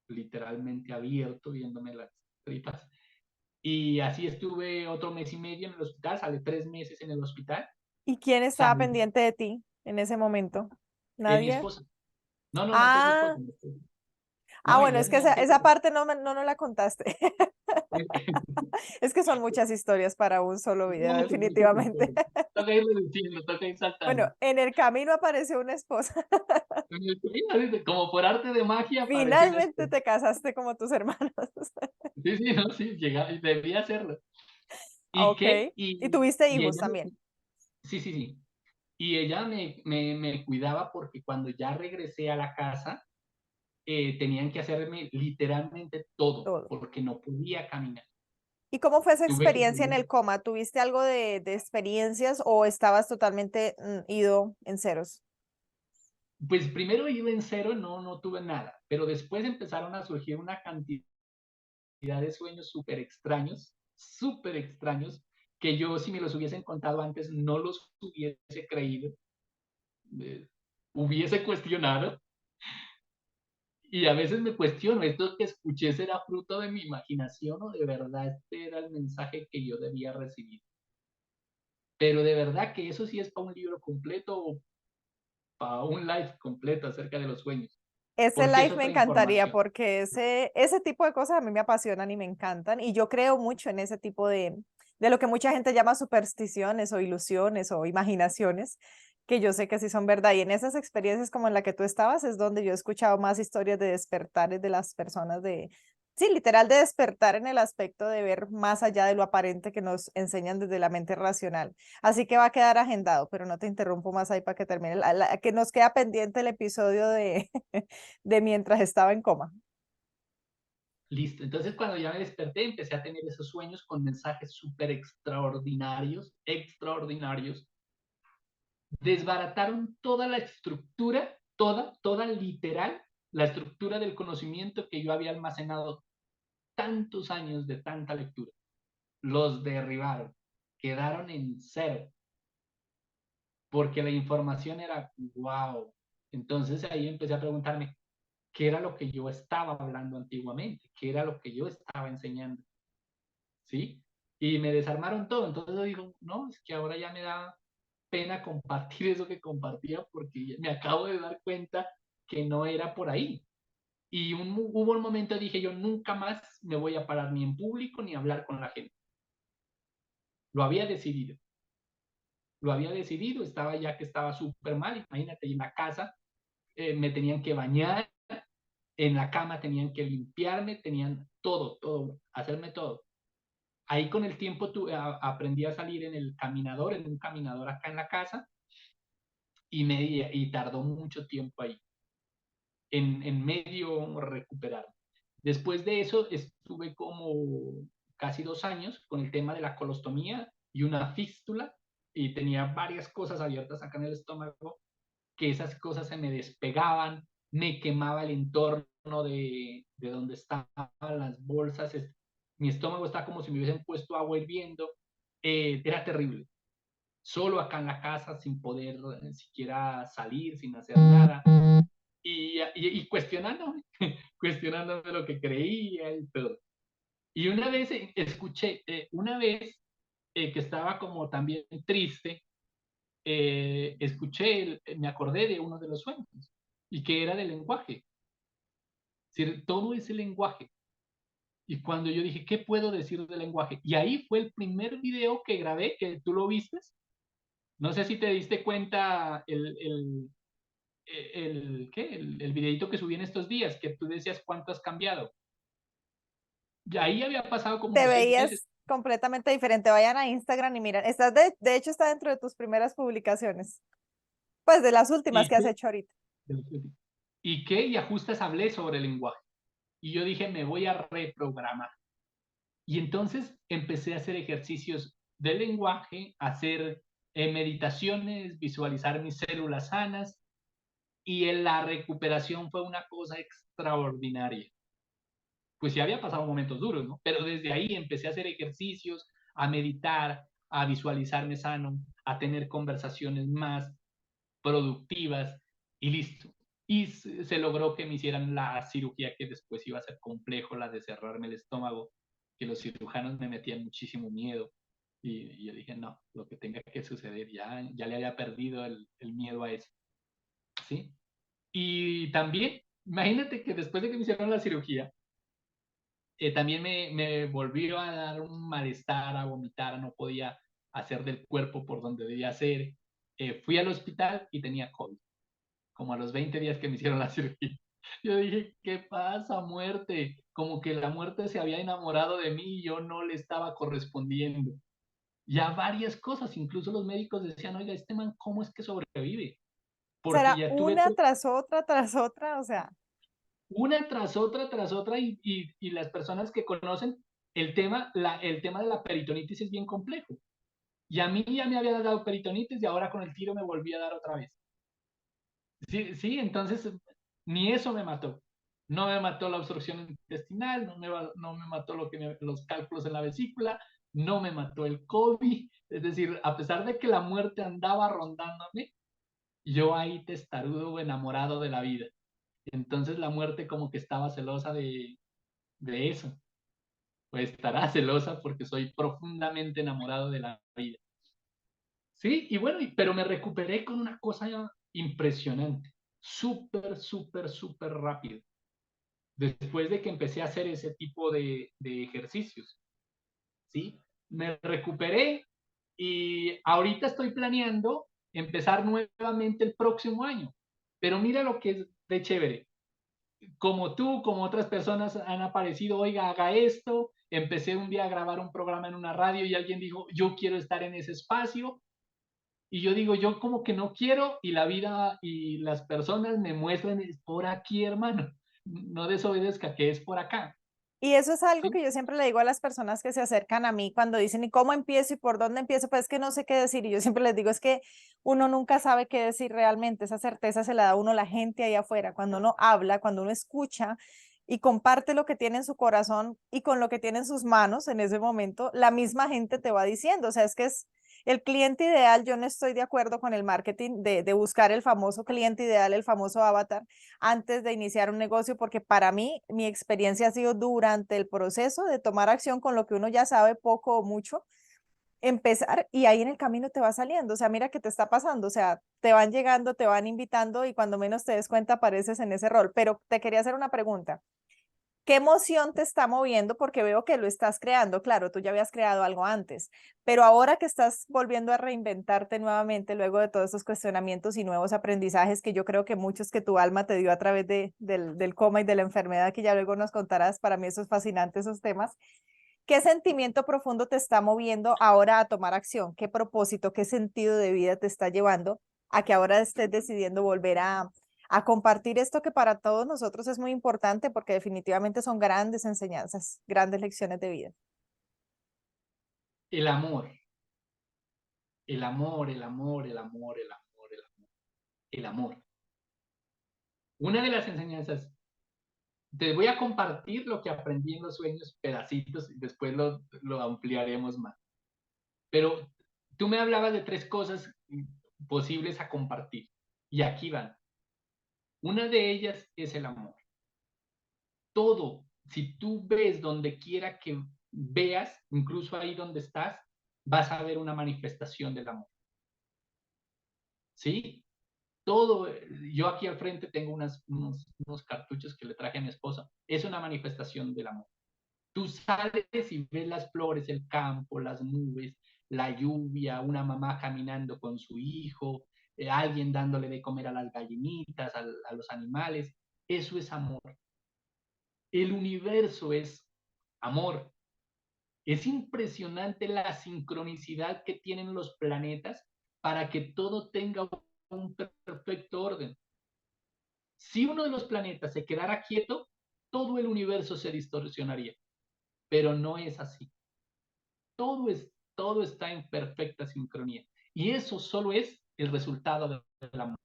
literalmente abierto, viéndome las tripas. Y así estuve otro mes y medio en el hospital, salí 3 meses en el hospital, ¿Y quién estaba salí, pendiente de ti en ese momento? mi ¿Nadie? esposa. No, no, no fue mi esposa. Ah, Mi esposa. ah, No, bueno, ella es que tenía que... esa parte no la contaste. Es que son muchas historias para un solo video, No, son muchas definitivamente. historias. Toca ir reduciendo, toca ir Bueno, saltando. en el camino apareció una esposa. Como por arte de magia apareció una Finalmente esposa. te casaste como tus hermanos. Sí, sí, no, sí, llega, debía hacerlo. Ah, ¿Y ok. qué? Y tuviste Y hijos ella, también. sí, sí, sí. Y ella me cuidaba porque cuando ya regresé a la casa, tenían que hacerme literalmente todo, Todo. porque no podía caminar. ¿Y cómo fue esa Tuve que, experiencia en el coma? ¿Tuviste algo de experiencias o estabas totalmente ido en ceros? pues primero iba en cero, no tuve nada, pero después empezaron a surgir una cantidad de sueños súper extraños, que yo si me los hubiesen contado antes no los hubiese creído, eh, hubiese cuestionado, y a veces me cuestiono, ¿esto que escuché será fruto de mi imaginación o de verdad este era el mensaje que yo debía recibir? Pero de verdad que eso sí es para un libro completo o para un live completo acerca de los sueños, Ese porque es live me otra encantaría información. porque ese tipo de cosas a mí me apasionan y me encantan y yo creo mucho en ese tipo de lo que mucha gente llama supersticiones o ilusiones o imaginaciones, que yo sé que sí son verdad y en esas experiencias como en la que tú estabas es donde yo he escuchado más historias de despertares de las personas sí, literal de despertar en el aspecto de ver más allá de lo aparente que nos enseñan desde la mente racional. Así que va a quedar agendado, pero no te interrumpo más ahí para que termine, que nos queda pendiente el episodio de mientras estaba en coma. Listo, entonces cuando ya me desperté empecé a tener esos sueños con mensajes súper extraordinarios, extraordinarios. Desbarataron toda la estructura, toda literal, la estructura del conocimiento que yo había almacenado tantos años de tanta lectura. Los derribaron, quedaron en cero, porque la información era wow. Entonces ahí empecé a preguntarme, ¿qué era lo que yo estaba hablando antiguamente? ¿Qué era lo que yo estaba enseñando? ¿Sí? Y me desarmaron todo. Entonces yo digo, no, es que ahora ya me da pena compartir eso que compartía porque me acabo de dar cuenta que no era por ahí. Y hubo un momento, dije yo, nunca más me voy a parar ni en público ni a hablar con la gente. Lo había decidido. Lo había decidido, estaba ya que estaba súper mal. Imagínate, en la casa me tenían que bañar, en la cama tenían que limpiarme, tenían todo, hacerme todo. Ahí con el tiempo aprendí a salir en el caminador, en un caminador acá en la casa, y tardó mucho tiempo ahí, en medio recuperar. Después de eso estuve como casi 2 años con el tema de la colostomía y una fístula. y tenía varias cosas abiertas acá en el estómago, que esas cosas se me despegaban, me quemaba el entorno de donde estaban las bolsas, mi estómago está como si me hubiesen puesto agua hirviendo, era terrible. Solo acá en la casa, sin poder siquiera salir, sin hacer nada, y cuestionándome, cuestionándome lo que creía y todo. Y una vez escuché, una vez que estaba como también triste, escuché, me acordé de uno de los sueños, y que era del lenguaje. Es decir, todo es el lenguaje. Y cuando yo dije, ¿qué puedo decir del lenguaje? Y ahí fue el primer video que grabé, que tú lo viste. No sé si te diste cuenta ¿qué? El videito que subí en estos días, que tú decías cuánto has cambiado. Y ahí había pasado como Te unos 6 meses. veías completamente diferente. Vayan a Instagram y miran. Estás de hecho, está dentro de tus primeras publicaciones. Pues de las últimas ¿Y que has qué? hecho ahorita. ¿Y qué? Y ajustes hablé sobre el lenguaje. Y yo dije, me voy a reprogramar. Y entonces empecé a hacer ejercicios de lenguaje, a hacer meditaciones, visualizar mis células sanas, y en la recuperación fue una cosa extraordinaria. Pues ya había pasado momentos duros, ¿no? Pero desde ahí empecé a hacer ejercicios, a meditar, a visualizarme sano, a tener conversaciones más productivas y listo. Y se logró que me hicieran la cirugía que después iba a ser complejo, la de cerrarme el estómago, que los cirujanos me metían muchísimo miedo. Y yo dije, no, lo que tenga que suceder, ya le había perdido el miedo a eso. ¿Sí? Y también, imagínate que después de que me hicieron la cirugía, también me volvió a dar un malestar, a vomitar, no podía hacer del cuerpo por donde debía hacer. Fui al hospital y tenía COVID, como a los 20 días que me hicieron la cirugía. Yo dije, ¿qué pasa, muerte? Como que la muerte se había enamorado de mí y yo no le estaba correspondiendo. Ya varias cosas, incluso los médicos decían, oiga, este man, ¿cómo es que sobrevive? Porque Será ya tuve una tras otra, o sea, una tras otra, y las personas que conocen el tema de la peritonitis es bien complejo. Y a mí ya me había dado peritonitis y ahora con el tiro me volví a dar otra vez. Sí, sí, entonces ni eso me mató. No me mató la obstrucción intestinal, no me mató los cálculos en la vesícula, no me mató el COVID. Es decir, a pesar de que la muerte andaba rondándome, yo ahí testarudo, enamorado de la vida. Entonces la muerte como que estaba celosa de eso. Pues estará celosa porque soy profundamente enamorado de la vida. Sí, y bueno, pero me recuperé con una cosa impresionante, súper, súper, súper rápido, después de que empecé a hacer ese tipo de ejercicios, ¿sí? Me recuperé y ahorita estoy planeando empezar nuevamente el próximo año, pero mira lo que es de chévere. Como tú, como otras personas han aparecido, oiga, haga esto, empecé un día a grabar un programa en una radio y alguien dijo, yo quiero estar en ese espacio, y yo digo, yo como que no quiero, y la vida y las personas me muestran, es por aquí, hermano, no desobedezca, que es por acá. y eso es algo ¿Sí? que yo siempre le digo a las personas que se acercan a mí cuando dicen, ¿y cómo empiezo y por dónde empiezo? Pues es que no sé qué decir. Y yo siempre les digo, es que uno nunca sabe qué decir realmente. Esa certeza se la da a uno la gente ahí afuera. Cuando uno habla, cuando uno escucha y comparte lo que tiene en su corazón y con lo que tiene en sus manos en ese momento, la misma gente te va diciendo. O sea, es que es el cliente ideal. Yo no estoy de acuerdo con el marketing de buscar el famoso cliente ideal, el famoso avatar antes de iniciar un negocio, porque para mí mi experiencia ha sido durante el proceso de tomar acción con lo que uno ya sabe poco o mucho, empezar y ahí en el camino te va saliendo, o sea, mira qué te está pasando, o sea, te van llegando, te van invitando y cuando menos te des cuenta apareces en ese rol. Pero te quería hacer una pregunta. ¿Qué emoción te está moviendo? Porque veo que lo estás creando. Claro, tú ya habías creado algo antes, pero ahora que estás volviendo a reinventarte nuevamente luego de todos esos cuestionamientos y nuevos aprendizajes que yo creo que muchos que tu alma te dio a través del coma y de la enfermedad, que ya luego nos contarás, para mí eso es fascinante, esos temas. ¿Qué sentimiento profundo te está moviendo ahora a tomar acción? ¿Qué propósito, qué sentido de vida te está llevando a que ahora estés decidiendo volver a compartir esto que para todos nosotros es muy importante porque definitivamente son grandes enseñanzas, grandes lecciones de vida? El amor, El amor, el amor, el amor, el amor, el amor, el amor. Una de las enseñanzas, te voy a compartir lo que aprendí en los sueños, pedacitos, y después lo ampliaremos más. Pero tú me hablabas de 3 cosas posibles a compartir, y aquí van. Una de ellas es el amor. Todo, si tú ves donde quiera que veas, incluso ahí donde estás, vas a ver una manifestación del amor. ¿Sí? Todo, yo aquí al frente tengo unos cartuchos que le traje a mi esposa, es una manifestación del amor. Tú sales y ves las flores, el campo, las nubes, la lluvia, una mamá caminando con su hijo, alguien dándole de comer a las gallinitas, a los animales. Eso es amor. El universo es amor. Es impresionante la sincronicidad que tienen los planetas para que todo tenga un perfecto orden. Si uno de los planetas se quedara quieto, todo el universo se distorsionaría, pero no es así. Todo, todo está en perfecta sincronía. Y eso solo es el resultado del amor.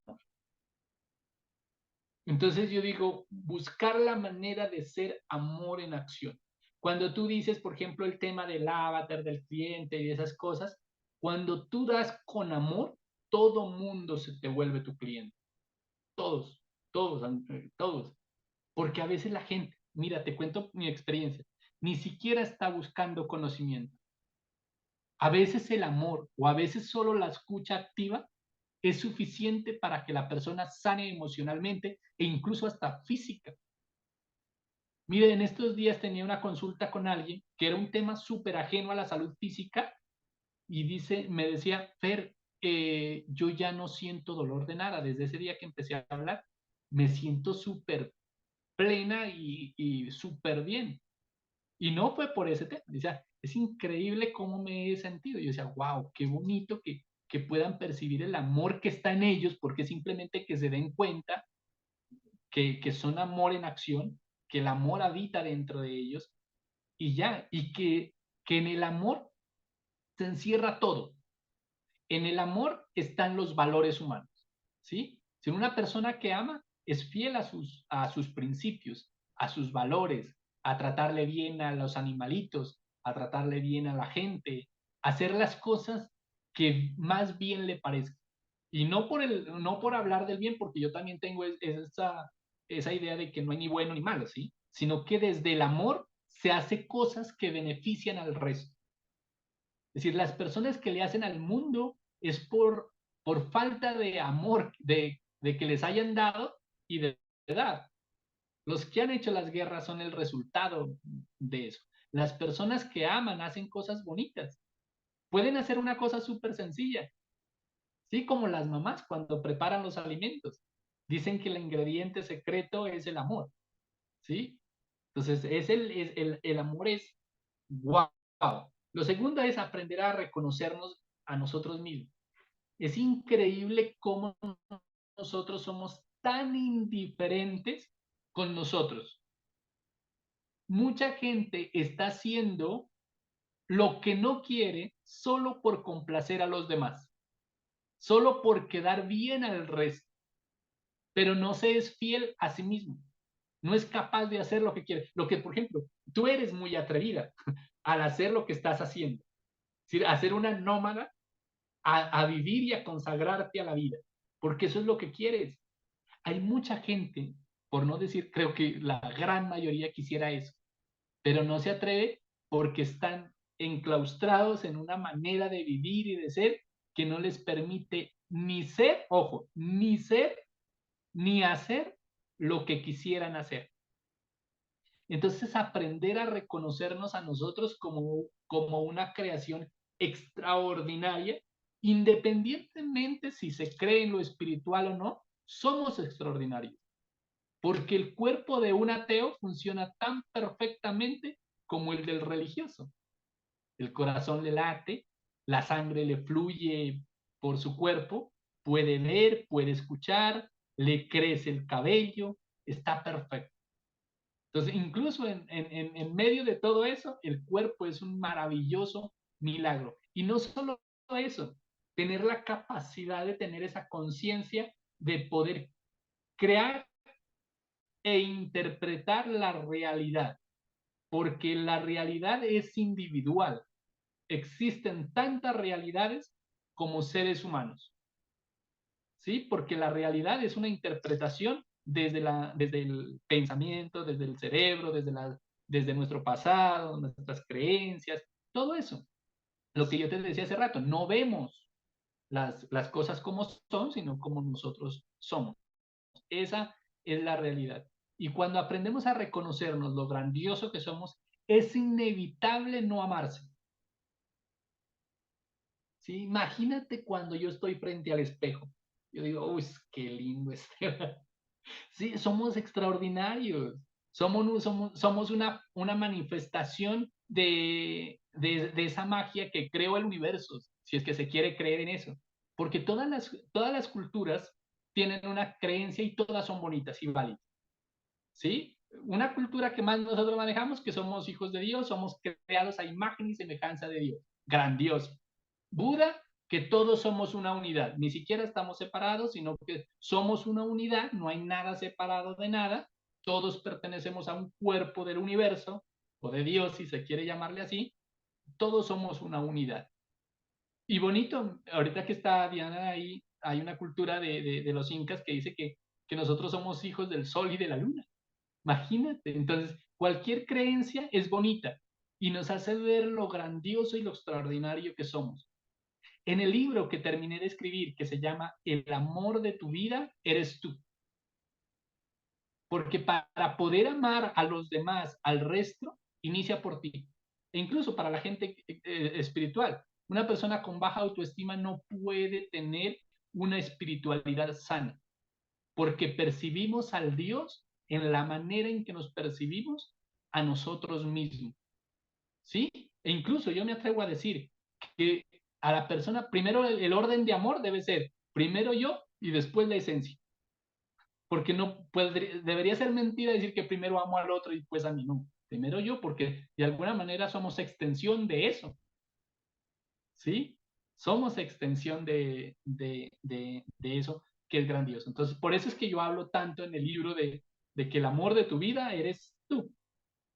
Entonces yo digo, buscar la manera de ser amor en acción. Cuando tú dices, por ejemplo, el tema del avatar, del cliente y de esas cosas, cuando tú das con amor, todo mundo se te vuelve tu cliente. Todos, todos, todos. Porque a veces la gente, mira, te cuento mi experiencia, ni siquiera está buscando conocimiento. A veces el amor o a veces solo la escucha activa es suficiente para que la persona sane emocionalmente e incluso hasta física. Mire, en estos días tenía una consulta con alguien que era un tema súper ajeno a la salud física y me decía, Fer, yo ya no siento dolor de nada. Desde ese día que empecé a hablar, me siento súper plena y súper bien. Y no fue por ese tema. Decía, es increíble cómo me he sentido. Y yo decía, wow, qué bonito que puedan percibir el amor que está en ellos, porque simplemente que se den cuenta que son amor en acción, que el amor habita dentro de ellos y ya, y que en el amor se encierra todo. En el amor están los valores humanos, ¿sí? Si una persona que ama es fiel a sus principios, a sus valores, a tratarle bien a los animalitos, a tratarle bien a la gente, a hacer las cosas que más bien le parezcan. Y no por hablar del bien, porque yo también tengo esa idea de que no hay ni bueno ni malo, ¿sí? Sino que desde el amor se hace cosas que benefician al resto. Es decir, las personas que le hacen al mundo es por falta de amor, de que les hayan dado y de dar. Los que han hecho las guerras son el resultado de eso. Las personas que aman hacen cosas bonitas. Pueden hacer una cosa súper sencilla, ¿sí? Como las mamás cuando preparan los alimentos. Dicen que el ingrediente secreto es el amor, ¿sí? Entonces, el amor es wow. Lo segundo es aprender a reconocernos a nosotros mismos. Es increíble cómo nosotros somos tan indiferentes con nosotros. Mucha gente está haciendo lo que no quiere solo por complacer a los demás, solo por quedar bien al resto, pero no se es fiel a sí mismo. No es capaz de hacer lo que quiere. Lo que, por ejemplo, tú eres muy atrevida al hacer lo que estás haciendo. Es decir, a ser una nómada, a vivir y a consagrarte a la vida, porque eso es lo que quieres. Hay mucha gente, por no decir, creo que la gran mayoría quisiera eso, pero no se atreve porque están enclaustrados en una manera de vivir y de ser que no les permite ni ser, ojo, ni ser, ni hacer lo que quisieran hacer. Entonces, aprender a reconocernos a nosotros como una creación extraordinaria, independientemente si se cree en lo espiritual o no, somos extraordinarios. Porque el cuerpo de un ateo funciona tan perfectamente como el del religioso. El corazón le late, la sangre le fluye por su cuerpo, puede ver, puede escuchar, le crece el cabello, está perfecto. Entonces, incluso en medio de todo eso, el cuerpo es un maravilloso milagro. Y no solo eso, tener la capacidad de tener esa conciencia de poder crear e interpretar la realidad, porque la realidad es individual. Existen tantas realidades como seres humanos, ¿sí? Porque la realidad es una interpretación desde el pensamiento, desde el cerebro, desde nuestro pasado, nuestras creencias, todo eso. Lo que yo te decía hace rato, no vemos las cosas como son, sino como nosotros somos. Esa es la realidad. Y cuando aprendemos a reconocernos lo grandioso que somos, es inevitable no amarse. ¿Sí? Imagínate cuando yo estoy frente al espejo. Yo digo, uy, qué lindo este. Sí, somos extraordinarios. Somos una manifestación de esa magia que creó el universo, si es que se quiere creer en eso. Porque todas las culturas tienen una creencia y todas son bonitas y válidas. ¿Sí? Una cultura que más nosotros manejamos, que somos hijos de Dios, somos creados a imagen y semejanza de Dios. Grandioso. Buda, que todos somos una unidad, ni siquiera estamos separados, sino que somos una unidad, no hay nada separado de nada, todos pertenecemos a un cuerpo del universo, o de Dios, si se quiere llamarle así, todos somos una unidad. Y bonito, ahorita que está Diana ahí, hay una cultura de los incas que dice que nosotros somos hijos del sol y de la luna. Imagínate, entonces cualquier creencia es bonita y nos hace ver lo grandioso y lo extraordinario que somos. En el libro que terminé de escribir, que se llama El amor de tu vida, eres tú. Porque para poder amar a los demás, al resto, inicia por ti. E incluso para la gente espiritual. Una persona con baja autoestima no puede tener una espiritualidad sana, porque percibimos al Dios en la manera en que nos percibimos a nosotros mismos. ¿Sí? E incluso yo me atrevo a decir que a la persona, primero el orden de amor debe ser primero yo y después la esencia. Porque no debería ser mentira decir que primero amo al otro y después a mí, no. Primero yo, porque de alguna manera somos extensión de eso. ¿Sí? Somos extensión de eso que es grandioso. Entonces, por eso es que yo hablo tanto en el libro de que el amor de tu vida eres tú.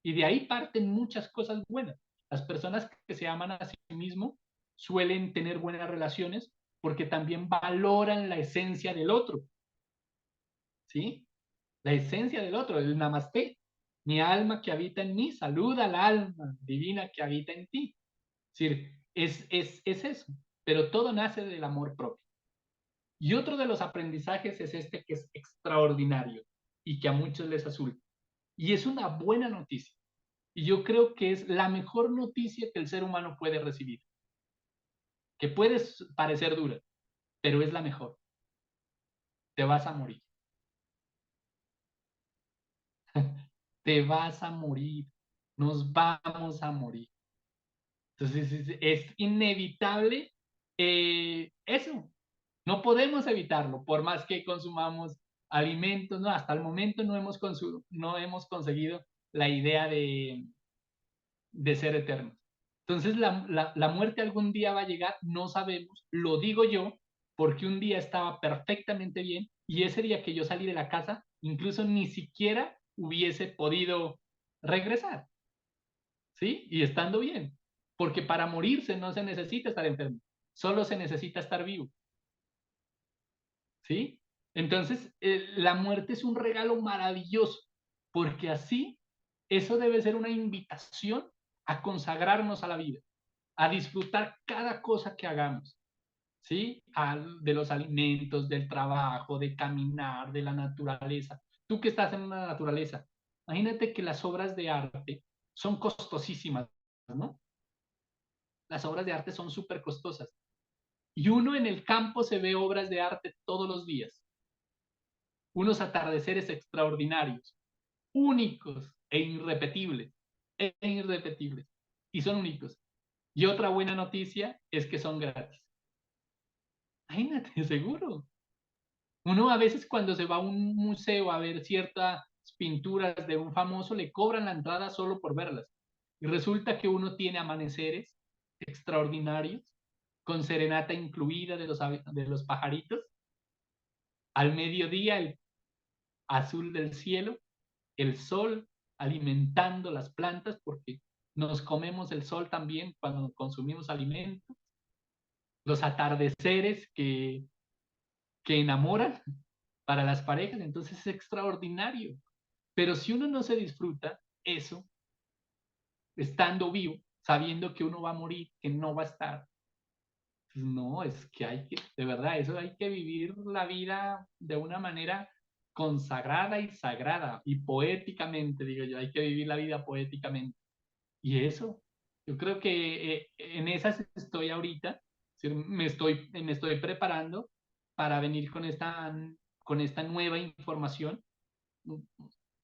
Y de ahí parten muchas cosas buenas. Las personas que se aman a sí mismos suelen tener buenas relaciones porque también valoran la esencia del otro. ¿Sí? La esencia del otro, el namaste. Mi alma que habita en mí, saluda al alma divina que habita en ti. Es decir, es eso. Pero todo nace del amor propio. Y otro de los aprendizajes es este que es extraordinario y que a muchos les asusta. Y es una buena noticia. Y yo creo que es la mejor noticia que el ser humano puede recibir. Que puede parecer dura, pero es la mejor. Te vas a morir. Te vas a morir. Nos vamos a morir. Entonces es inevitable eso. No podemos evitarlo, por más que consumamos alimentos, no, hasta el momento no hemos conseguido la idea de ser eternos. Entonces la muerte algún día va a llegar, no sabemos, lo digo yo, porque un día estaba perfectamente bien y ese día que yo salí de la casa, incluso ni siquiera hubiese podido regresar, ¿sí? Y estando bien, porque para morirse no se necesita estar enfermo, solo se necesita estar vivo, ¿sí? Entonces, la muerte es un regalo maravilloso, porque así, eso debe ser una invitación a consagrarnos a la vida, a disfrutar cada cosa que hagamos, ¿sí? De los alimentos, del trabajo, de caminar, de la naturaleza. Tú que estás en la naturaleza, imagínate que las obras de arte son costosísimas, ¿no? Las obras de arte son súper costosas. Y uno en el campo se ve obras de arte todos los días, unos atardeceres extraordinarios, únicos e irrepetibles, y son únicos. Y otra buena noticia es que son gratis. Imagínate, seguro. Uno a veces cuando se va a un museo a ver ciertas pinturas de un famoso, le cobran la entrada solo por verlas. Y resulta que uno tiene amaneceres extraordinarios, con serenata incluida de los pajaritos. Al mediodía, el azul del cielo, el sol alimentando las plantas, porque nos comemos el sol también cuando consumimos alimentos, los atardeceres que enamoran para las parejas, entonces es extraordinario. Pero si uno no se disfruta eso, estando vivo, sabiendo que uno va a morir, que no va a estar, pues no, es que hay que, de verdad, eso hay que vivir la vida de una manera consagrada y sagrada y poéticamente, digo yo, hay que vivir la vida poéticamente. Y eso, yo creo que en esas estoy ahorita, me estoy preparando para venir con esta nueva información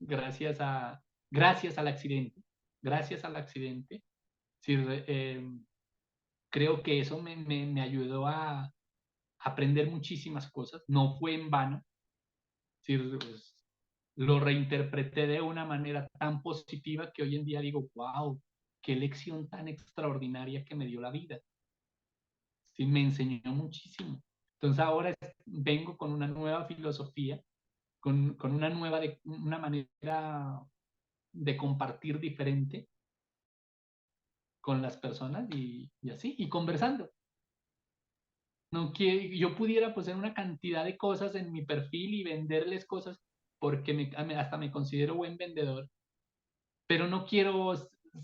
gracias gracias al accidente, gracias al accidente. Sí, creo que eso me ayudó a aprender muchísimas cosas, no fue en vano, sí, pues, lo reinterpreté de una manera tan positiva que hoy en día digo, wow, qué lección tan extraordinaria que me dio la vida. Sí, me enseñó muchísimo. Entonces ahora vengo con una nueva filosofía, con una manera de compartir diferente con las personas y así, y conversando. No que yo pudiera poner una cantidad de cosas en mi perfil y venderles cosas porque hasta me considero buen vendedor, pero no quiero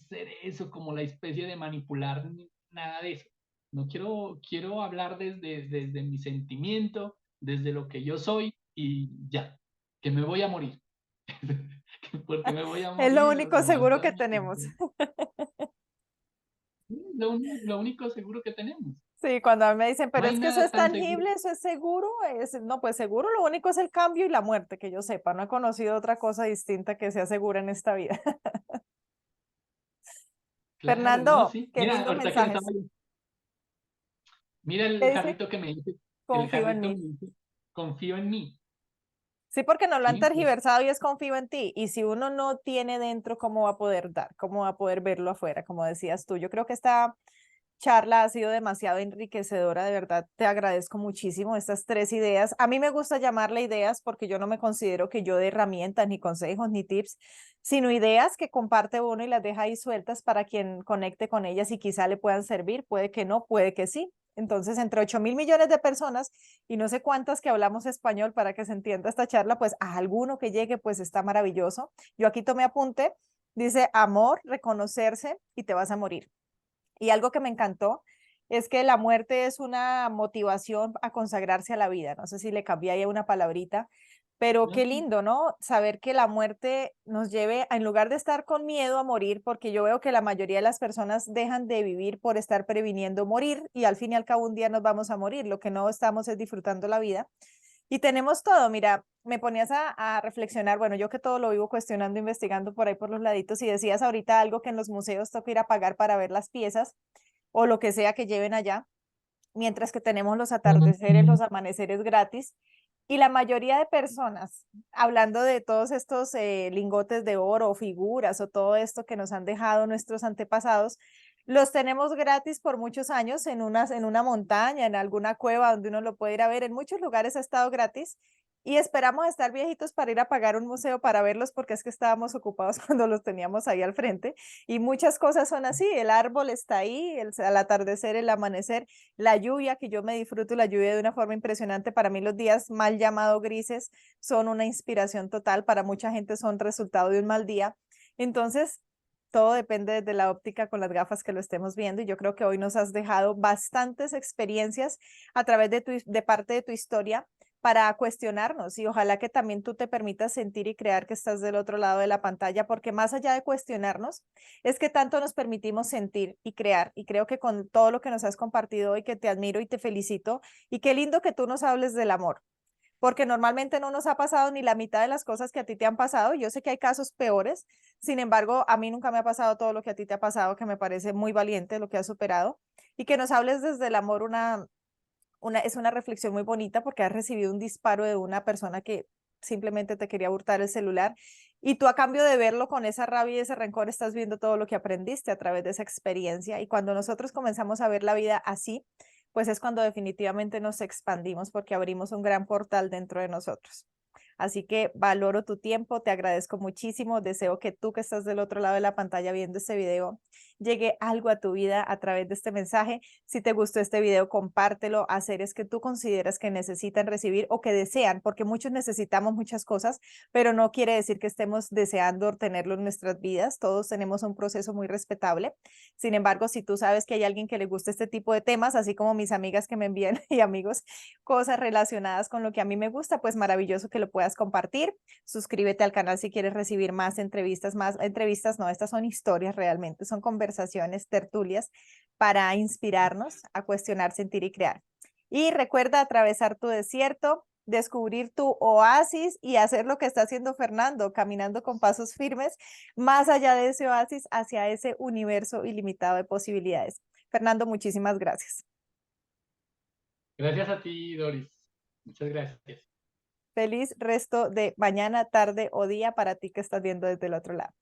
ser eso como la especie de manipular nada de eso. No quiero hablar desde mi sentimiento, desde lo que yo soy y ya, que me voy a morir. Porque me voy a Es lo morir, único nomás seguro que vamos. tenemos. Lo único seguro que tenemos. Sí, cuando a mí me dicen, No pero hay es que eso nada es tan seguro. tangible, eso es seguro, no, pues seguro lo único es el cambio y la muerte, que yo sepa, no he conocido otra cosa distinta que sea segura en esta vida. Claro, no, Fernando, sí. qué Mira, lindo ahorita que estaba mensajes. yo, mira ¿Qué el dice? jarrito que me dice, el Confío en jarrito mí. me dice, confío en mí. Sí, porque no lo han Sí, pues, tergiversado y es confío en ti. Y si uno no tiene dentro, ¿cómo va a poder dar? ¿Cómo va a poder verlo afuera? Como decías tú. Yo creo que esta charla ha sido demasiado enriquecedora, de verdad. Te agradezco muchísimo estas tres ideas. A mí me gusta llamarle ideas porque yo no me considero que yo dé herramientas, ni consejos, ni tips, sino ideas que comparte uno y las deja ahí sueltas para quien conecte con ellas y quizá le puedan servir. Puede que no, puede que sí. Entonces, entre 8.000 millones de personas y no sé cuántas que hablamos español para que se entienda esta charla, pues a alguno que llegue, pues está maravilloso. Yo aquí tomé apunte, dice amor, reconocerse y te vas a morir. Y algo que me encantó es que la muerte es una motivación a consagrarse a la vida. No sé si le cambié ahí una palabrita, pero ¿no? qué lindo, ¿no? Saber que la muerte nos lleve, en lugar de estar con miedo a morir, porque yo veo que la mayoría de las personas dejan de vivir por estar previniendo morir y al fin y al cabo un día nos vamos a morir. Lo que no estamos es disfrutando la vida. Y tenemos todo, mira, me ponías a reflexionar, bueno, yo que todo lo vivo cuestionando, investigando por ahí por los laditos y decías ahorita algo que en los museos toca ir a pagar para ver las piezas o lo que sea que lleven allá, mientras que tenemos los atardeceres, los amaneceres gratis. Y la mayoría de personas, hablando de todos estos lingotes de oro o figuras o todo esto que nos han dejado nuestros antepasados, los tenemos gratis por muchos años en una montaña, en alguna cueva donde uno lo puede ir a ver. En muchos lugares ha estado gratis y esperamos estar viejitos para ir a pagar un museo para verlos porque es que estábamos ocupados cuando los teníamos ahí al frente. Y muchas cosas son así, el árbol está ahí, al atardecer, el amanecer, la lluvia, que yo me disfruto la lluvia de una forma impresionante. Para mí los días mal llamados grises son una inspiración total, para mucha gente son resultado de un mal día. Entonces, todo depende de la óptica con las gafas que lo estemos viendo y yo creo que hoy nos has dejado bastantes experiencias a través de parte de tu historia para cuestionarnos y ojalá que también tú te permitas sentir y crear que estás del otro lado de la pantalla, porque más allá de cuestionarnos, es que tanto nos permitimos sentir y crear. Y creo que con todo lo que nos has compartido hoy, que te admiro y te felicito, y qué lindo que tú nos hables del amor, porque normalmente no nos ha pasado ni la mitad de las cosas que a ti te han pasado. Yo sé que hay casos peores, sin embargo, a mí nunca me ha pasado todo lo que a ti te ha pasado, que me parece muy valiente lo que has superado, y que nos hables desde el amor es una reflexión muy bonita porque has recibido un disparo de una persona que simplemente te quería hurtar el celular y tú a cambio de verlo con esa rabia y ese rencor estás viendo todo lo que aprendiste a través de esa experiencia y cuando nosotros comenzamos a ver la vida así, pues es cuando definitivamente nos expandimos porque abrimos un gran portal dentro de nosotros. Así que valoro tu tiempo, te agradezco muchísimo, deseo que tú que estás del otro lado de la pantalla viendo este video, llegue algo a tu vida a través de este mensaje. Si te gustó este video, compártelo a seres que tú consideras que necesitan recibir o que desean, porque muchos necesitamos muchas cosas, pero no quiere decir que estemos deseando tenerlo en nuestras vidas. Todos tenemos un proceso muy respetable. Sin embargo, si tú sabes que hay alguien que le gusta este tipo de temas, así como mis amigas que me envían y amigos, cosas relacionadas con lo que a mí me gusta, pues maravilloso que lo puedas compartir. Suscríbete al canal si quieres recibir más entrevistas no, estas son historias realmente, son conversaciones, tertulias para inspirarnos a cuestionar, sentir y crear. Y recuerda atravesar tu desierto, descubrir tu oasis y hacer lo que está haciendo Fernando, caminando con pasos firmes más allá de ese oasis hacia ese universo ilimitado de posibilidades. Fernando, muchísimas gracias. Gracias a ti, Doris. Muchas gracias. Feliz resto de mañana, tarde o día para ti que estás viendo desde el otro lado.